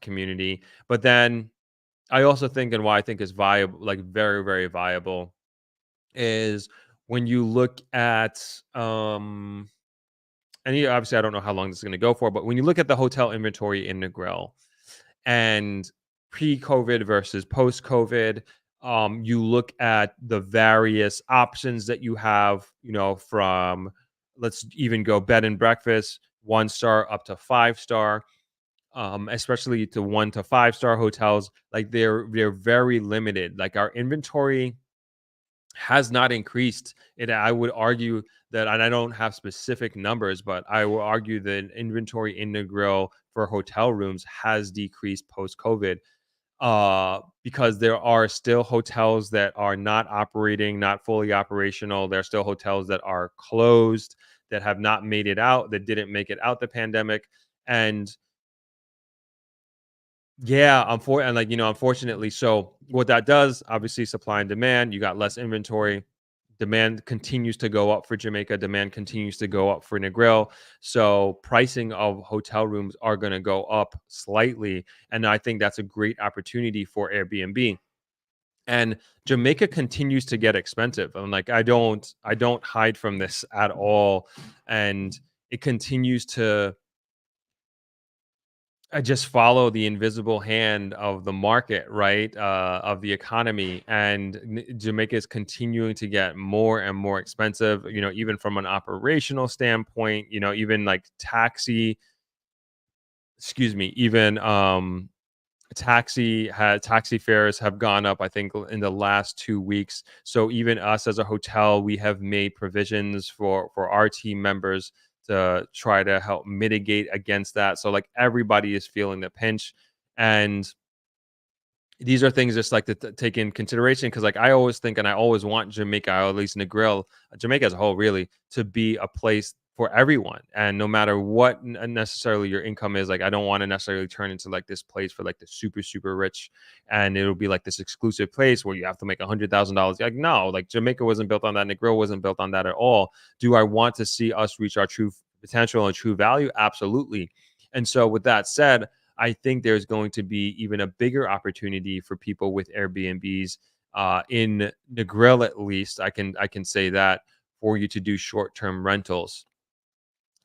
community. But then I also think, and why I think is viable, like very, very viable, is when you look at and obviously I don't know how long this is going to go for, but when you look at the hotel inventory in Negril and pre-COVID versus post-COVID, you look at the various options that you have, from, let's even go bed and breakfast, 1-star up to 5-star, especially to 1 to 5-star hotels. Like they're very limited. Like our inventory has not increased. I would argue that, and I don't have specific numbers, but I will argue that inventory in Negril for hotel rooms has decreased post-COVID, because there are still hotels that are not operating, not fully operational. There are still hotels that are closed, that have not made it out, that didn't make it out the pandemic. And yeah, unfortunately. So what that does, obviously, supply and demand, you got less inventory. Demand continues to go up for Jamaica. Demand continues to go up for Negril. So pricing of hotel rooms are going to go up slightly. And I think that's a great opportunity for Airbnb. And Jamaica continues to get expensive. I'm like, I don't hide from this at all. And it continues to just follow the invisible hand of the market, right? Of the economy. And Jamaica is continuing to get more and more expensive, even from an operational standpoint, even like taxi fares have gone up, I think, in the last 2 weeks. So even us as a hotel, we have made provisions for our team members to try to help mitigate against that. So like everybody is feeling the pinch, and these are things just like to take in consideration, because like I always think, and I always want Jamaica, or at least Negril, Jamaica as a whole, really, to be a place for everyone. And no matter what necessarily your income is, like I don't want to necessarily turn into like this place for like the super, super rich, and it'll be like this exclusive place where you have to make $100,000. Like, no, like Jamaica wasn't built on that. Negril wasn't built on that at all. Do I want to see us reach our true potential and true value? Absolutely. And so with that said, I think there's going to be even a bigger opportunity for people with Airbnbs in Negril, at least. I can say that, for you to do short-term rentals.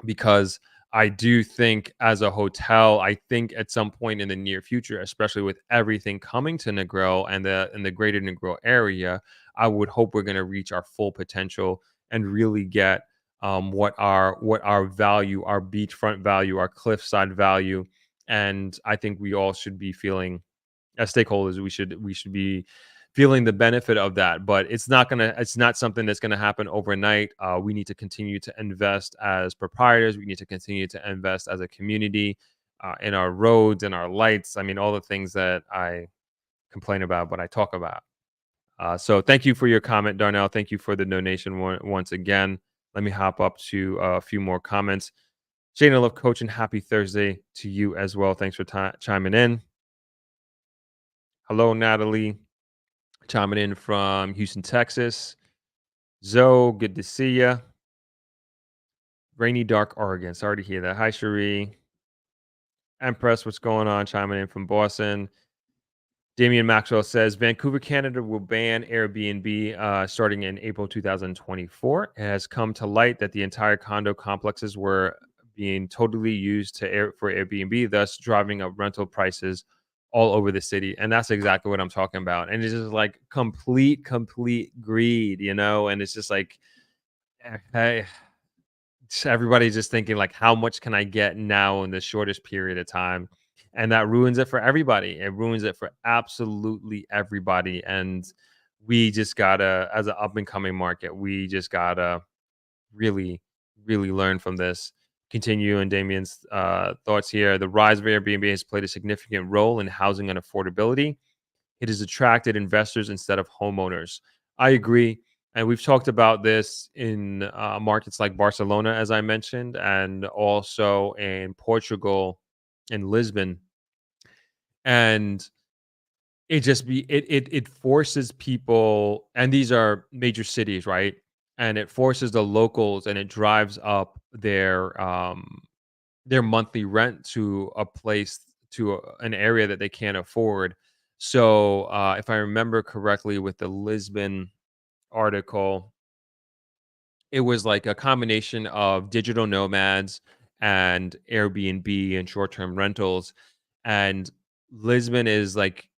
Because I do think as a hotel, I think at some point in the near future, especially with everything coming to Negril and the greater Negril area, I would hope we're going to reach our full potential and really get what our value, our beachfront value, our cliffside value. And I think we all should be feeling, as stakeholders, we should be feeling the benefit of that, but it's not something that's gonna happen overnight. We need to continue to invest as proprietors. We need to continue to invest as a community in our roads and our lights. I mean, all the things that I complain about, but I talk about. So thank you for your comment, Darnell. Thank you for the donation once again. Let me hop up to a few more comments. Shane, I love coaching. Happy Thursday to you as well. Thanks for chiming in. Hello, Natalie. Chiming in from Houston, Texas. Zoe, good to see you. Rainy, dark Oregon. Sorry to hear that. Hi, Cherie. Empress, what's going on? Chiming in from Boston. Damian Maxwell says Vancouver, Canada will ban Airbnb starting in April 2024. It has come to light that the entire condo complexes were being totally used for Airbnb, thus driving up rental prices all over the city. And that's exactly what I'm talking about. And it's just like complete greed, and it's just like, hey, everybody's just thinking like, how much can I get now in the shortest period of time? And that ruins it for everybody. It ruins it for absolutely everybody. And we just gotta, as an up and coming market, we just gotta really learn from this. Continue in Damien's thoughts here. The rise of Airbnb has played a significant role in housing and affordability. It has attracted investors instead of homeowners. I agree. And we've talked about this in markets like Barcelona, as I mentioned, and also in Portugal, in Lisbon. And it forces people, and these are major cities, right? And it forces the locals, and it drives up their monthly rent to a place, to an area that they can't afford. So if I remember correctly with the Lisbon article, it was like a combination of digital nomads and Airbnb and short-term rentals. And Lisbon is like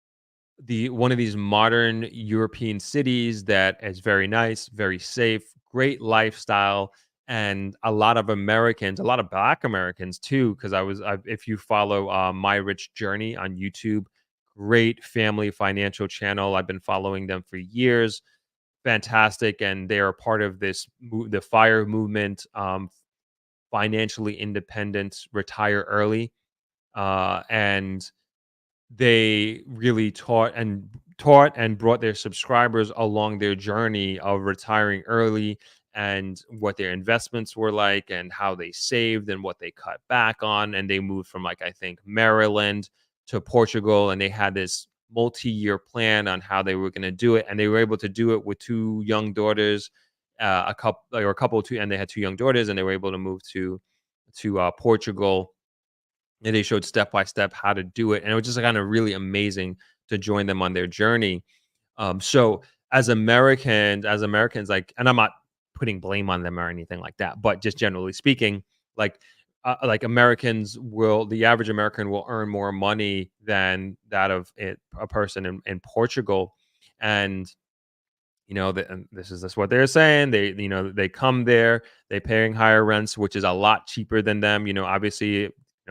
one of these modern European cities that is very nice, very safe, great lifestyle, and a lot of Americans, a lot of Black Americans too. Because if you follow My Rich Journey on YouTube, great family financial channel. I've been following them for years. Fantastic, and they are part of the FIRE movement, financially independent, retire early, and they really taught and brought their subscribers along their journey of retiring early, and what their investments were like, and how they saved, and what they cut back on. And they moved from, like, I think Maryland to Portugal, and they had this multi-year plan on how they were going to do it, and they were able to do it with two young daughters, and they had two young daughters, and they were able to move to Portugal. And they showed step by step how to do it, and it was just kind of really amazing to join them on their journey. So as Americans, like, and I'm not putting blame on them or anything like that, but just generally speaking, like Americans the average American will earn more money than that of a person in Portugal. And and this is what they're saying. They come there, they're paying higher rents, which is a lot cheaper than them. Obviously,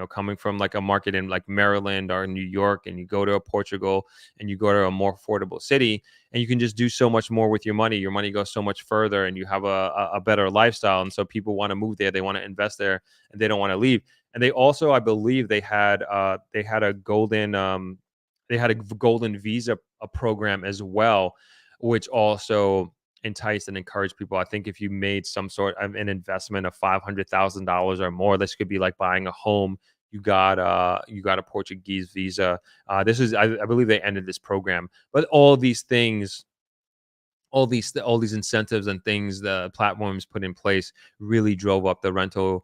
coming from like a market in like Maryland or New York, and you go to Portugal, and you go to a more affordable city, and you can just do so much more with your money. Your money goes so much further, and you have a better lifestyle. And so people want to move there, they want to invest there, and they don't want to leave. And they also, I believe, they had a golden visa program as well, which also entice and encourage people. I think if you made some sort of an investment of $500,000 or more, this could be like buying a home. You got a Portuguese visa. This is, I believe, they ended this program, but all these things, all these incentives and things the platforms put in place really drove up the rental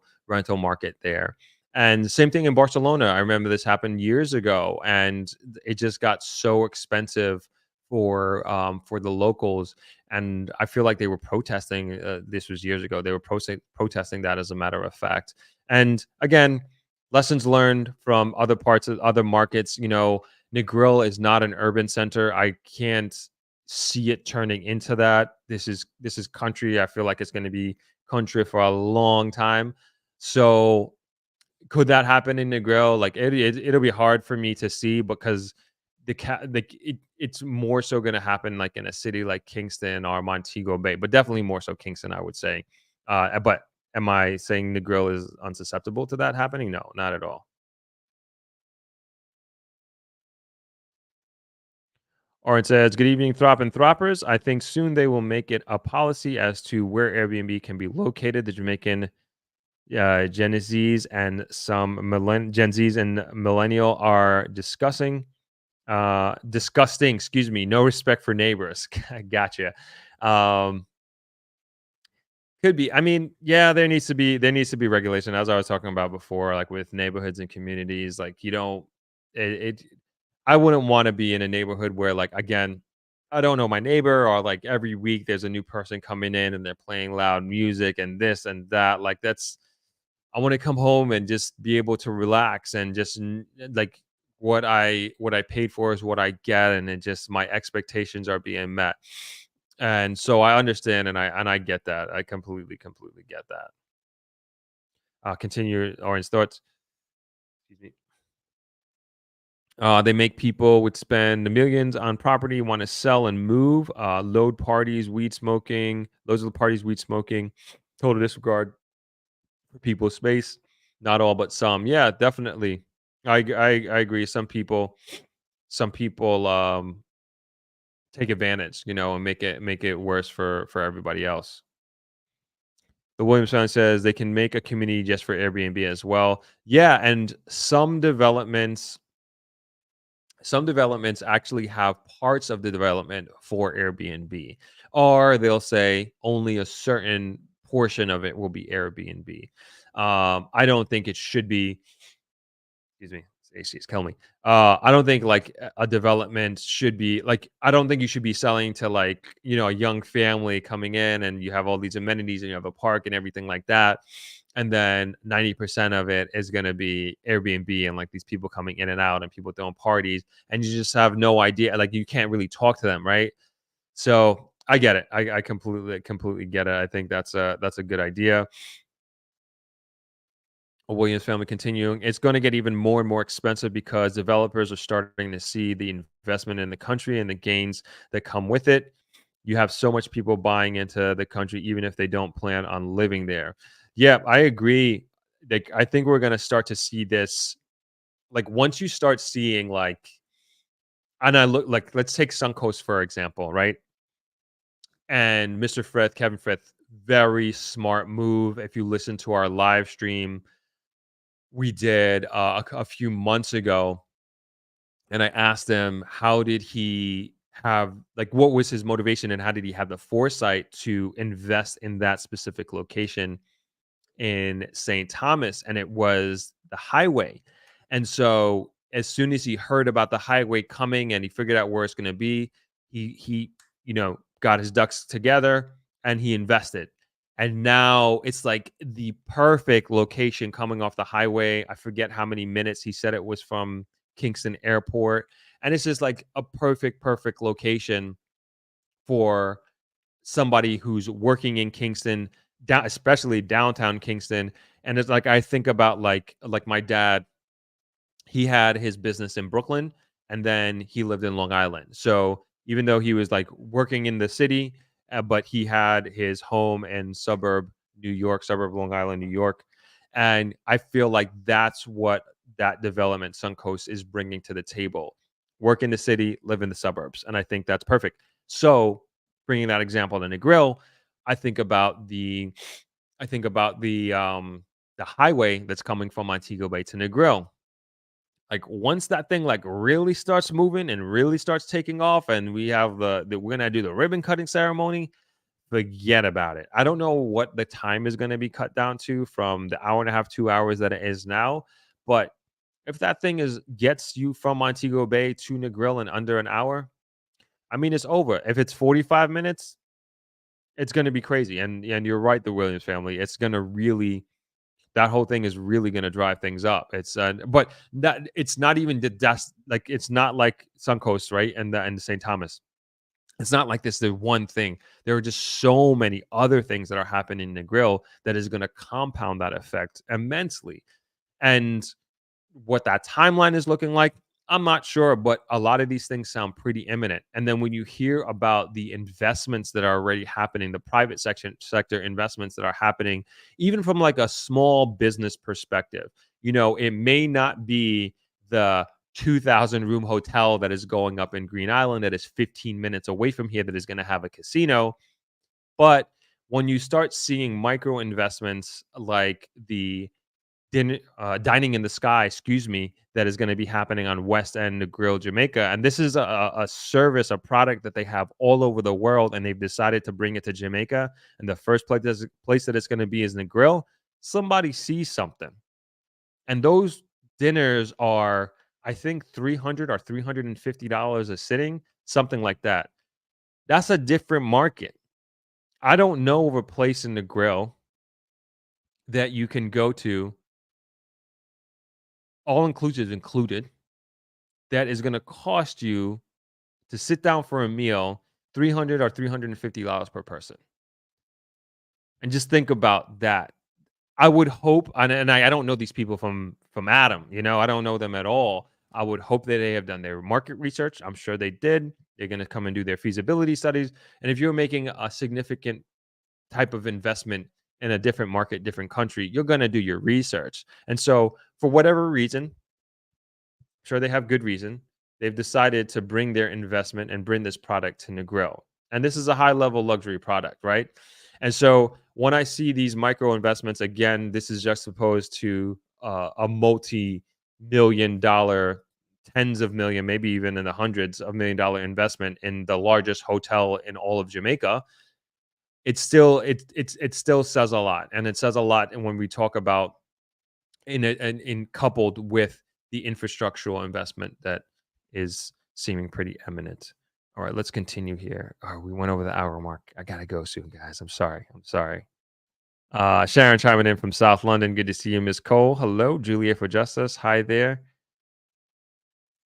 market there. And same thing in Barcelona. I remember this happened years ago, and it just got so expensive for the locals. And I feel like they were protesting. This was years ago. They were protesting that, as a matter of fact. And again, lessons learned from other parts of other markets. Negril is not an urban center. I can't see it turning into that. This is country. I feel like it's going to be country for a long time. So could that happen in Negril? Like it'll be hard for me to see, because it's more so going to happen like in a city like Kingston or Montego Bay, but definitely more so Kingston, I would say. But am I saying Negril is unsusceptible to that happening? No, not at all. Oren says, "Good evening, Throp and Throppers. I think soon they will make it a policy as to where Airbnb can be located. The Jamaican Gen Zs and some Gen Zs and millennial are discussing." Disgusting, excuse me. No respect for neighbors. Gotcha. Could be. I mean, yeah, there needs to be regulation, as I was talking about before, like with neighborhoods and communities. Like you don't it I wouldn't want to be in a neighborhood where, like, again, I don't know my neighbor, or like every week there's a new person coming in and they're playing loud music and this and that. Like that's I want to come home and just be able to relax and just like what I paid for is what I get, and it just my expectations are being met. And so I understand, and I get that. I completely get that. Continue Orange thoughts. Excuse me. They make people would spend the millions on property, want to sell and move. Load parties, weed smoking. Those are the parties, weed smoking. Total disregard for people's space. Not all, but some. Yeah, definitely. I agree. Some people take advantage, and make it worse for everybody else. The Williams family says they can make a community just for Airbnb as well. Yeah, and some developments actually have parts of the development for Airbnb, or they'll say only a certain portion of it will be Airbnb. I don't think it should be. Excuse me, AC is killing me. I don't think like a development should be like. I don't think you should be selling to like a young family coming in and you have all these amenities and you have a park and everything like that, and then 90% of it is going to be Airbnb and like these people coming in and out and people throwing parties, and you just have no idea. Like you can't really talk to them, right? So I get it. I completely get it. I think that's a good idea. A Williams family continuing. It's going to get even more and more expensive because developers are starting to see the investment in the country and the gains that come with it. You have so much people buying into the country, even if they don't plan on living there. Yeah, I agree. Like, I think we're going to start to see this. Like, once you start seeing, like, and I look like, let's take Suncoast, for example, right? And Mr. Frith, Kevin Frith, very smart move. If you listen to our live stream we did a few months ago, and I asked him how did he have like what was his motivation and how did he have the foresight to invest in that specific location in St. Thomas, and it was the highway. And so as soon as he heard about the highway coming and he figured out where it's going to be, he got his ducks together and he invested. And now it's like the perfect location coming off the highway. I forget how many minutes he said it was from Kingston Airport. And it's just like a perfect location for somebody who's working in Kingston, especially downtown Kingston. And it's like I think about like my dad, he had his business in Brooklyn and then he lived in Long Island. So even though he was like working in the city, but he had his home in suburb Long Island, New York. And I feel like that's what that development Suncoast is bringing to the table. Work in the city, live in the suburbs. And I think that's perfect. So bringing that example to Negril, I think about the highway that's coming from Montego Bay to Negril. Like once that thing like really starts moving and really starts taking off, and we have we're gonna do the ribbon cutting ceremony, forget about it. I don't know what the time is gonna be cut down to from the hour and a half, 2 hours that it is now, but if that thing gets you from Montego Bay to Negril in under an hour, I mean it's over. If it's 45 minutes, it's gonna be crazy. And you're right, the Williams family, it's gonna really. That whole thing is really going to drive things up. It's but that it's not even like it's not like Suncoast, right? And St. Thomas. It's not like this the one thing. There are just so many other things that are happening in Negril that is going to compound that effect immensely. And what that timeline is looking like, I'm not sure, but a lot of these things sound pretty imminent. And then when you hear about the investments that are already happening, the private sector investments that are happening, even from like a small business perspective, it may not be the 2,000 room hotel that is going up in Green Island that is 15 minutes away from here that is going to have a casino. But when you start seeing micro investments like the dining in the sky, that is going to be happening on West End Grill, Jamaica. And this is a service, a product that they have all over the world, and they've decided to bring it to Jamaica. And the first place that it's going to be is in the grill. Somebody sees something. And those dinners are, I think, $300 or $350 a sitting, something like that. That's a different market. I don't know of a place in the grill that you can go to, all inclusive included, that is going to cost you to sit down for a meal $300 or $350 per person. And just think about that. I would hope, and I don't know these people from Adam, I don't know them at all. I would hope that they have done their market research. I'm sure they did. They're going to come and do their feasibility studies. And if you're making a significant type of investment in a different market, different country, you're going to do your research. And so for whatever reason, I'm sure they have good reason, they've decided to bring their investment and bring this product to Negril. And this is a high level luxury product, right? And so when I see these micro investments, again, this is juxtaposed to a multi-million-dollar, tens of million, maybe even in the hundreds of $1 million investment in the largest hotel in all of Jamaica. It still says a lot, and it says a lot. And when we talk about in coupled with the infrastructural investment that is seeming pretty eminent. All right, let's continue here. Oh, we went over the hour mark. I gotta go soon, guys. I'm sorry. Sharon chiming in from South London. Good to see you, Miss Cole. Hello, Julia for Justice. Hi there.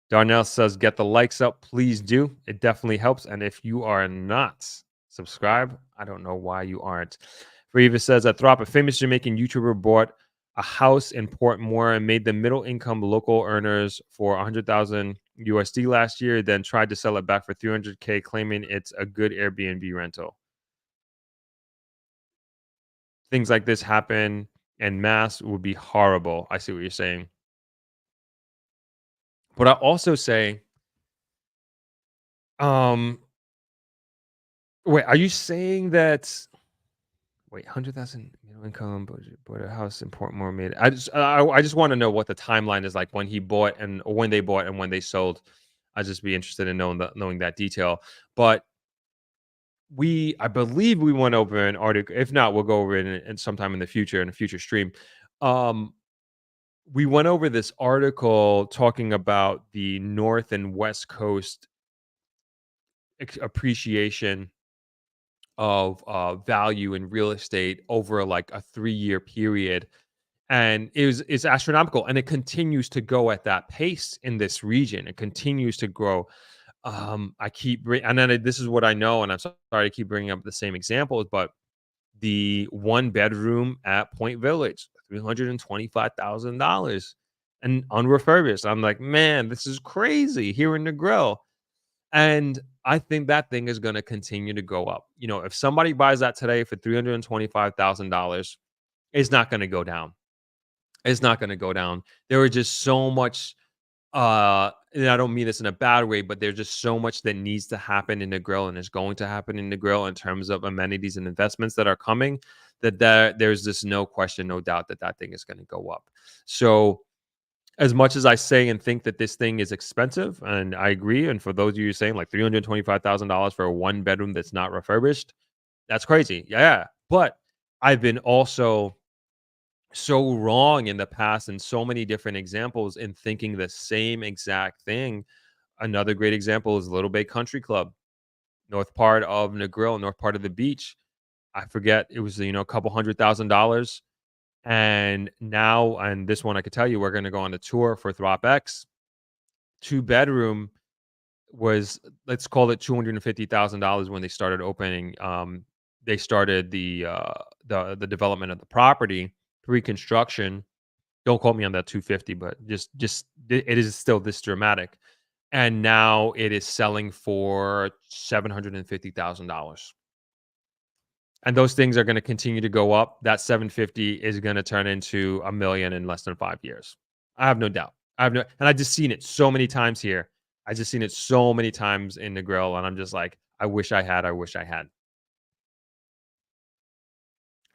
Darnell says, get the likes up. Please do. It definitely helps. And if you are not subscribed, I don't know why you aren't. Reva says, at Throp, a famous Jamaican YouTuber bought a house in Portmore and made the middle income local earners for 100,000 USD last year, then tried to sell it back for 300K, claiming it's a good Airbnb rental. Things like this happen en masse would be horrible. I see what you're saying. But I also say, wait, are you saying that? Wait, 100,000 middle income, bought a house in Portmore made. I just want to know what the timeline is like when he bought and when they bought and when they sold. I'd just be interested in knowing that detail. But I believe we went over an article. If not, we'll go over it in sometime in the future stream. We went over this article talking about the North and West Coast appreciation of value in real estate over like a 3-year period, and it's astronomical, and it continues to go at that pace in this region. It continues to grow. This is what I know, and I'm sorry to keep bringing up the same examples, but the 1-bedroom at Point Village, $325,000 and unrefurbished. I'm like, man, this is crazy here in the grill. And I think that thing is going to continue to go up. If somebody buys that today for $325,000, it's not going to go down. It's not going to go down. There are just so much, and I don't mean this in a bad way, but there's just so much that needs to happen in the grill and is going to happen in the grill in terms of amenities and investments that are coming, that there's just no question, no doubt that thing is going to go up. So as much as I say and think that this thing is expensive, and I agree, and for those of you saying like $325,000 for a 1-bedroom that's not refurbished, that's crazy. Yeah. But I've been also so wrong in the past in so many different examples in thinking the same exact thing. Another great example is Little Bay Country Club, north part of Negril, north part of the beach. I forget, it was, a couple $100,000. And now, and this one I could tell you, we're going to go on a tour for Dropex. 2-bedroom was, let's call it $250,000 when they started opening. They started the development of the property, pre-construction, Don't quote me on that 250, but it is still this dramatic. And now it is selling for $750,000. And those things are going to continue to go up. That 750 is going to turn into $1 million in less than 5 years. I have no doubt. And I just seen it so many times here. I just seen it so many times in the grill, and I'm just like, I wish I had.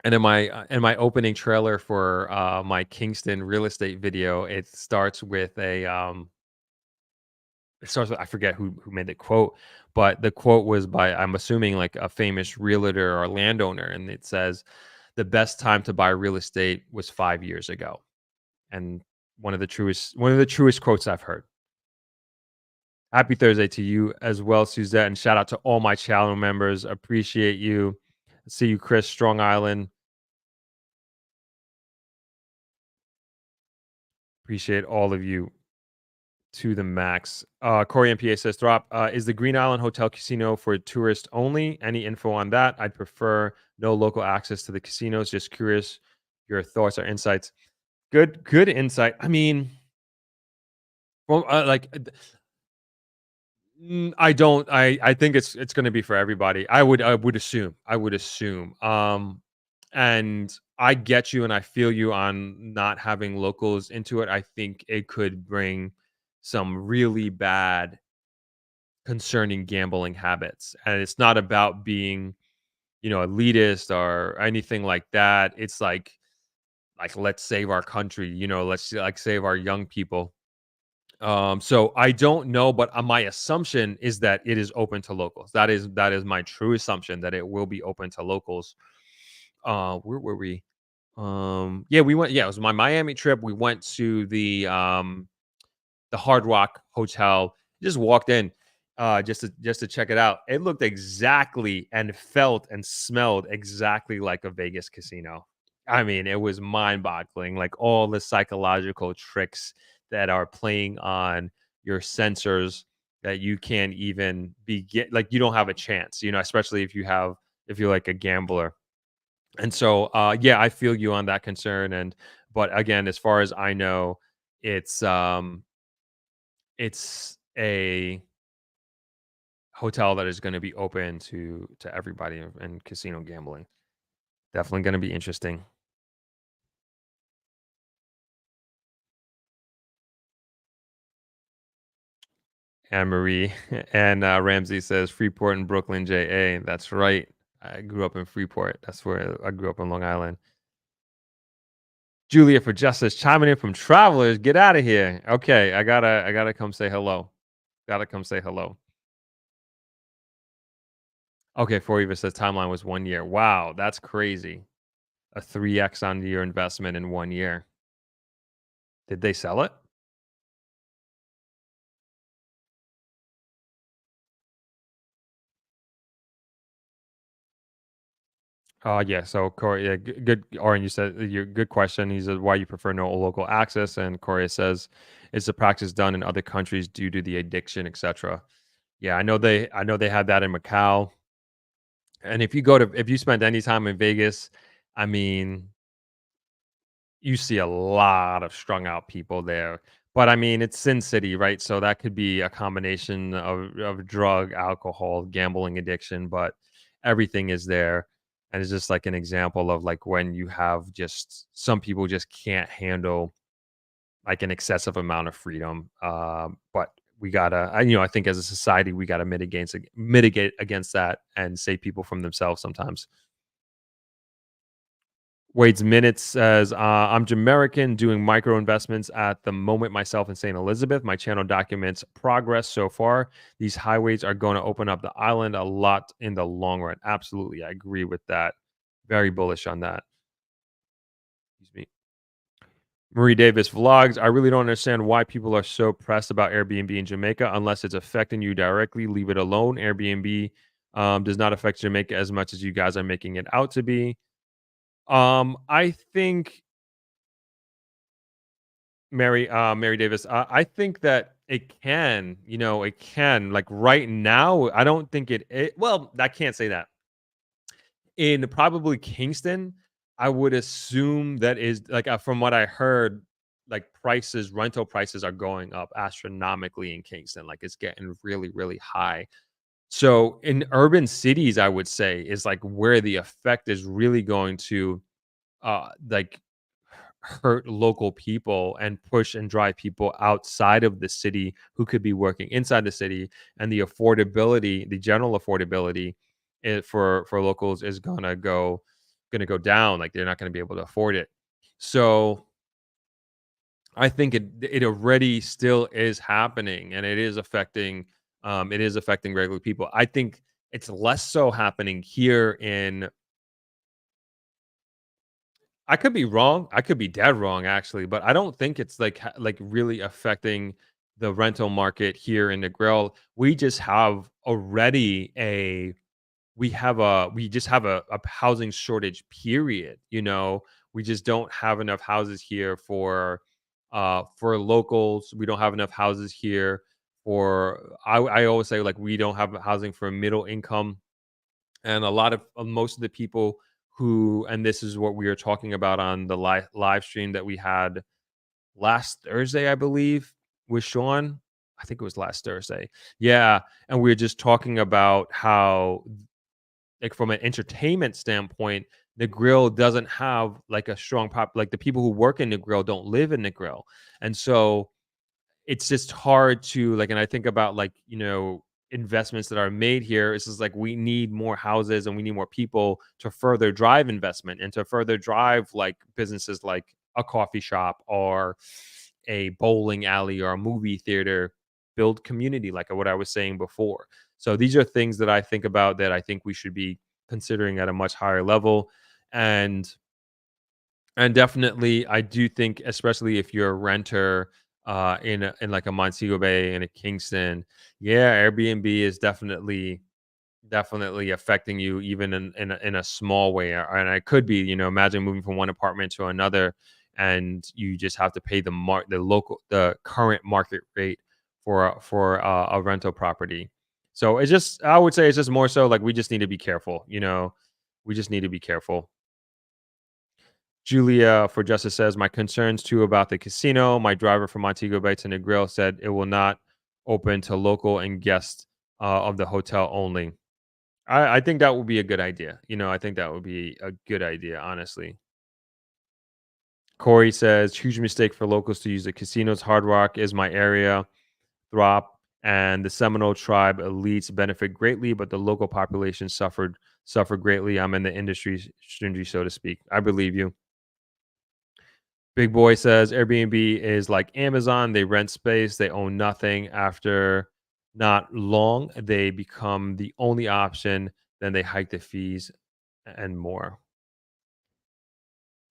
And in my opening trailer for my Kingston real estate video, it starts with I forget who made the quote, but the quote was by, I'm assuming, like a famous realtor or landowner, and it says, "The best time to buy real estate was 5 years ago." And one of the truest quotes I've heard. Happy Thursday to you as well, Suzette, and shout out to all my channel members. Appreciate you. See you, Chris, Strong Island. Appreciate all of you to the max. Corey MPA says, Drop, is the Green Island Hotel Casino for tourists only? Any info on that? I'd prefer no local access to the casinos. Just curious your thoughts or insights. Good insight. I mean, well, I think it's going to be for everybody. I would assume. And I get you and I feel you on not having locals into it. I think it could bring some really bad concerning gambling habits. And it's not about being, elitist or anything like that. It's like let's save our country, let's like save our young people. So I don't know, but my assumption is that it is open to locals. That is my true assumption, that it will be open to locals. Where were we? Yeah, we went. Yeah, it was my Miami trip. We went to the Hard Rock Hotel. Just walked in, just to check it out. It looked exactly and felt and smelled exactly like a Vegas casino. I mean, it was mind-boggling. Like all the psychological tricks that are playing on your sensors that you can't even begin. Like you don't have a chance, especially if you're like a gambler. And so, yeah, I feel you on that concern. But again, as far as I know, it's a hotel that is going to be open to everybody in casino gambling. Definitely going to be interesting. Anne-Marie and Ramsey says Freeport and Brooklyn, JA. That's right. I grew up in Freeport. That's where I grew up in Long Island. Julia for Justice chiming in from Travelers. Get out of here. Okay, I gotta come say hello. Okay, Eva says timeline was 1 year. Wow, that's crazy. A 3x on your investment in 1 year. Did they sell it? Yeah. So Corey, yeah, good. Oren, you said your good question. He says why you prefer no local access, and Corey says it's a practice done in other countries due to the addiction, etc. Yeah, I know they have that in Macau. And if you spend any time in Vegas, I mean, you see a lot of strung out people there. But I mean, it's Sin City, right? So that could be a combination of drug, alcohol, gambling addiction, but everything is there. And it's just like an example of like when you have just some people just can't handle like an excessive amount of freedom. But we gotta, I think as a society, we gotta mitigate against that and save people from themselves sometimes. Wade's Minutes says, I'm Jamaican doing micro investments at the moment myself in St. Elizabeth. My channel documents progress so far. These highways are going to open up the island a lot in the long run. Absolutely. I agree with that. Very bullish on that. Excuse me. Marie Davis Vlogs. I really don't understand why people are so pressed about Airbnb in Jamaica unless it's affecting you directly. Leave it alone. Airbnb does not affect Jamaica as much as you guys are making it out to be. I think Mary Davis, I think that it can, like right now, I don't think well, I can't say that. In probably Kingston, I would assume that is like from what I heard, rental prices are going up astronomically in Kingston. Like it's getting really, really high. So in urban cities, I would say is like where the effect is really going to like hurt local people and push and drive people outside of the city who could be working inside the city, and the affordability, the general affordability for locals is gonna go down. Like they're not gonna be able to afford it. So I think it already still is happening, and it is affecting regular people. I think it's less so happening here in. I could be wrong. I could be dead wrong actually, but I don't think it's like really affecting the rental market here in the Grill. We just have already a we just have a housing shortage period, you know. We just don't have enough houses here for locals. We don't have enough houses here for I always say like we don't have housing for middle income, and a lot of most of the people who, and this is what we were talking about on the live stream that we had last Thursday, I believe, with Sean. I think it was last Thursday. Yeah, and we were just talking about how, like, from an entertainment standpoint, the Grill doesn't have like a strong pop. Like the people who work in the Grill don't live in the Grill, and so it's just hard to like. And I think about like, you know, investments that are made here. It's just like we need more houses and we need more people to further drive investment and to further drive like businesses like a coffee shop or a bowling alley or a movie theater, build community, like what I was saying before. So these are things that I think about that I think we should be considering at a much higher level. And definitely I do think, especially if you're a renter in like a Montego Bay and a Kingston, yeah, Airbnb is definitely affecting you even in a small way. And it could be, you know, imagine moving from one apartment to another and you just have to pay the current market rate for a rental property. So it's just, I would say it's just more so like we just need to be careful, you know. We just need to be careful. Julia for Justice says, my concerns too about the casino. My driver from Montego Bay to Negril said it will not open to local and guests of the hotel only. I think that would be a good idea. You know, I think that would be a good idea, honestly. Corey says, huge mistake for locals to use the casinos. Hard Rock is my area. Throp and the Seminole tribe elites benefit greatly, but the local population suffer greatly. I'm in the industry, so to speak. I believe you. Big Boy says Airbnb is like Amazon. They rent space, they own nothing. After not long, they become the only option. Then they hike the fees and more.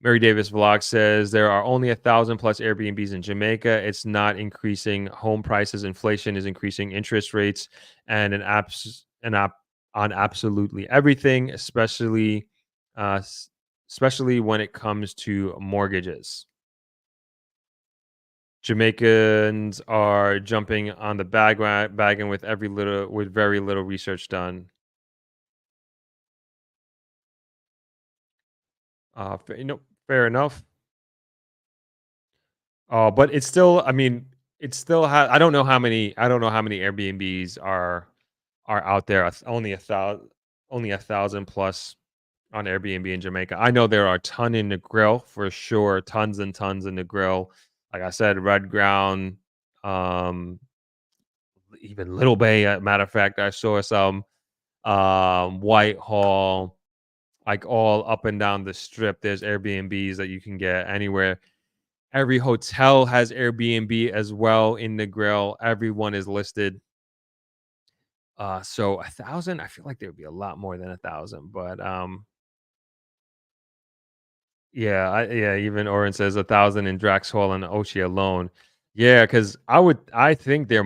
Mary Davis Vlog says there are only 1,000 plus Airbnbs in Jamaica. It's not increasing home prices. Inflation is increasing interest rates and on absolutely everything, especially when it comes to mortgages. Jamaicans are jumping on the bandwagon with very little research done. Fair enough. But it's still, I mean, it still has. I don't know how many Airbnbs are out there. It's only 1,000 plus on Airbnb in Jamaica. I know there are a ton in the Grill for sure. Tons and tons in the Grill. Like I said, Red Ground, even Little Bay. Matter of fact, I saw some Whitehall, like all up and down the strip. There's Airbnbs that you can get anywhere. Every hotel has Airbnb as well in the Grill. Everyone is listed. So 1,000, I feel like there would be a lot more than 1,000, but yeah, even Oren says 1,000 in Drax Hall and Ochi alone. Yeah, because I think there's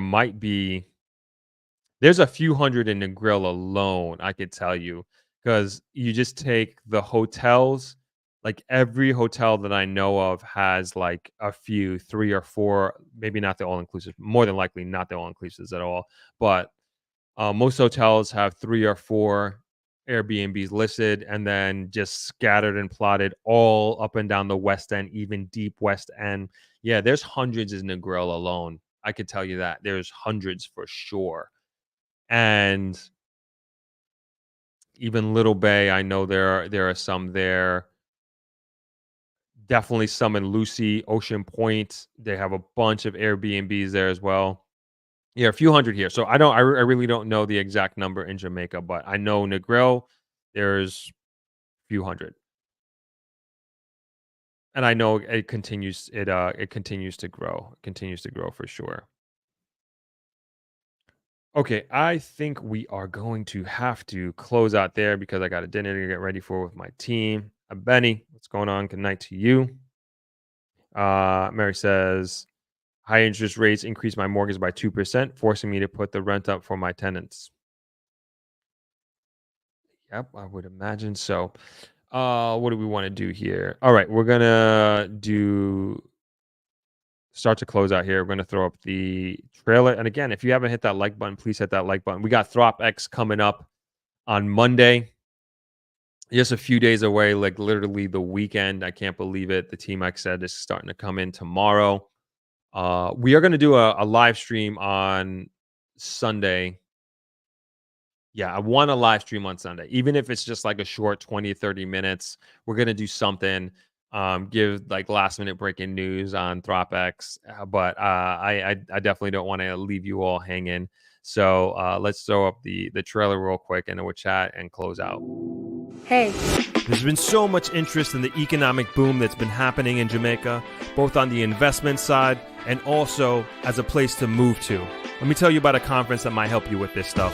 a few hundred in the Grill alone, I could tell you, because you just take the hotels, like every hotel that I know of has like a few, 3 or 4, maybe not the all inclusive, more than likely not the all inclusives at all, but most hotels have 3 or 4 Airbnbs listed and then just scattered and plotted all up and down the West End, even deep West End. Yeah, there's hundreds in Negril alone. I could tell you that. There's hundreds for sure. And even Little Bay, I know there are some there. Definitely some in Lucy, Ocean Point. They have a bunch of Airbnbs there as well. Yeah, a few hundred here. So I really don't know the exact number in Jamaica, but I know Negril, there's a few hundred. And I know it continues it continues to grow. It continues to grow for sure. Okay, I think we are going to have to close out there because I got a dinner to get ready for with my team. Benny, what's going on? Good night to you. Mary says, high interest rates increased my mortgage by 2%, forcing me to put the rent up for my tenants. Yep, I would imagine so. What do we want to do here? All right, we're gonna start to close out here. We're gonna throw up the trailer. And again, if you haven't hit that like button, please hit that like button. We got Dropex coming up on Monday. Just a few days away, like literally the weekend. I can't believe it. The Team X said is starting to come in tomorrow. We are going to do a live stream on Sunday. Yeah, I want a live stream on Sunday, even if it's just like a short 20, 30 minutes. We're going to do something, give like last minute breaking news on Dropex. But I definitely don't want to leave you all hanging. So let's throw up the trailer real quick and then we'll chat and close out. Hey. There's been so much interest in the economic boom that's been happening in Jamaica, both on the investment side and also as a place to move to. Let me tell you about a conference that might help you with this stuff.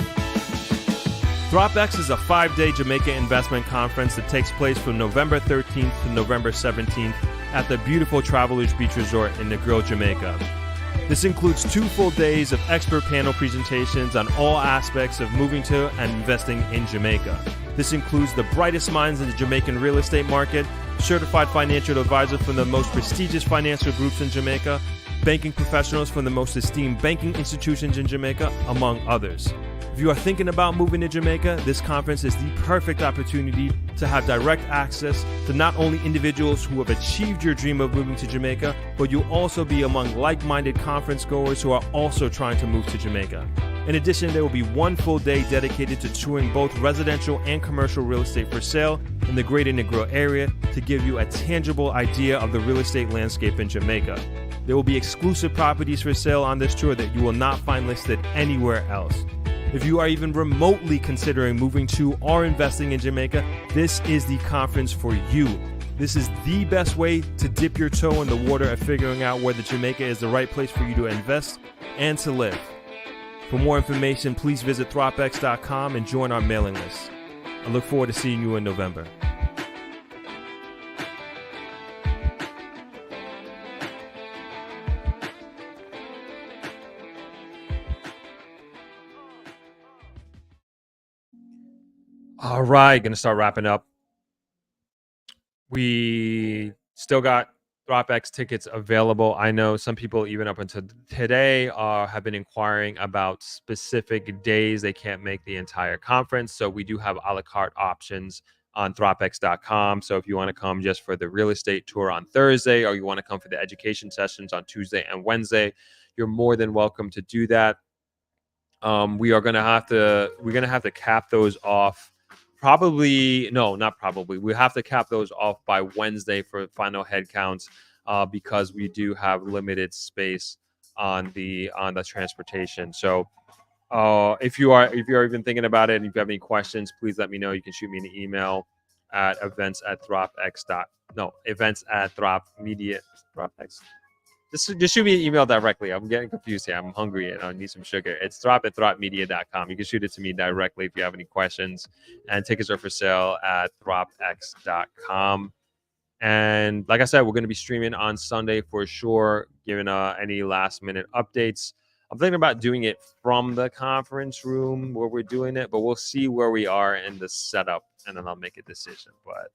Dropex is a 5-day Jamaica investment conference that takes place from November 13th to November 17th at the beautiful Travelers Beach Resort in Negril, Jamaica. This includes 2 full days of expert panel presentations on all aspects of moving to and investing in Jamaica. This includes the brightest minds in the Jamaican real estate market, certified financial advisors from the most prestigious financial groups in Jamaica, banking professionals from the most esteemed banking institutions in Jamaica, among others. If you are thinking about moving to Jamaica, this conference is the perfect opportunity to have direct access to not only individuals who have achieved your dream of moving to Jamaica, but you'll also be among like-minded conference goers who are also trying to move to Jamaica. In addition, there will be 1 full day dedicated to touring both residential and commercial real estate for sale in the greater Negril area to give you a tangible idea of the real estate landscape in Jamaica. There will be exclusive properties for sale on this tour that you will not find listed anywhere else. If you are even remotely considering moving to or investing in Jamaica, this is the conference for you. This is the best way to dip your toe in the water of figuring out whether Jamaica is the right place for you to invest and to live. For more information, please visit Dropex.com and join our mailing list. I look forward to seeing you in November. All right, going to start wrapping up. We still got Dropex tickets available. I know some people even up until today have been inquiring about specific days they can't make the entire conference. So we do have a la carte options on Dropex.com. So if you want to come just for the real estate tour on Thursday, or you want to come for the education sessions on Tuesday and Wednesday, you're more than welcome to do that. We're gonna have to cap those off. We have to cap those off by Wednesday for final head counts because we do have limited space on the transportation. So if you're even thinking about it and if you have any questions, please let me know. You can shoot me an email at events@dropmedia. Dropex. Just shoot me an email directly. I'm getting confused here. I'm hungry and I need some sugar. It's drop@dropmedia.com. You can shoot it to me directly if you have any questions. And tickets are for sale at dropex.com. And like I said, we're going to be streaming on Sunday for sure, giving any last minute updates. I'm thinking about doing it from the conference room where we're doing it, but we'll see where we are in the setup and then I'll make a decision. But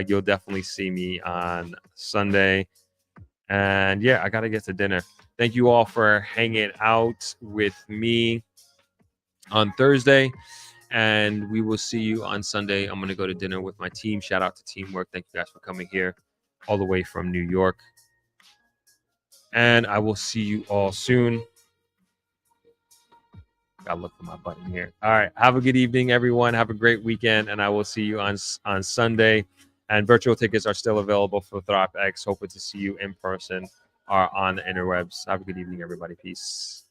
you'll definitely see me on Sunday. And yeah, I got to get to dinner. Thank you all for hanging out with me on Thursday. And we will see you on Sunday. I'm going to go to dinner with my team. Shout out to Teamwork. Thank you guys for coming here all the way from New York. And I will see you all soon. Gotta look for my button here. All right. Have a good evening, everyone. Have a great weekend, and I will see you on Sunday. And virtual tickets are still available for Dropex. Hoping to see you in person or on the interwebs. Have a good evening, everybody. Peace.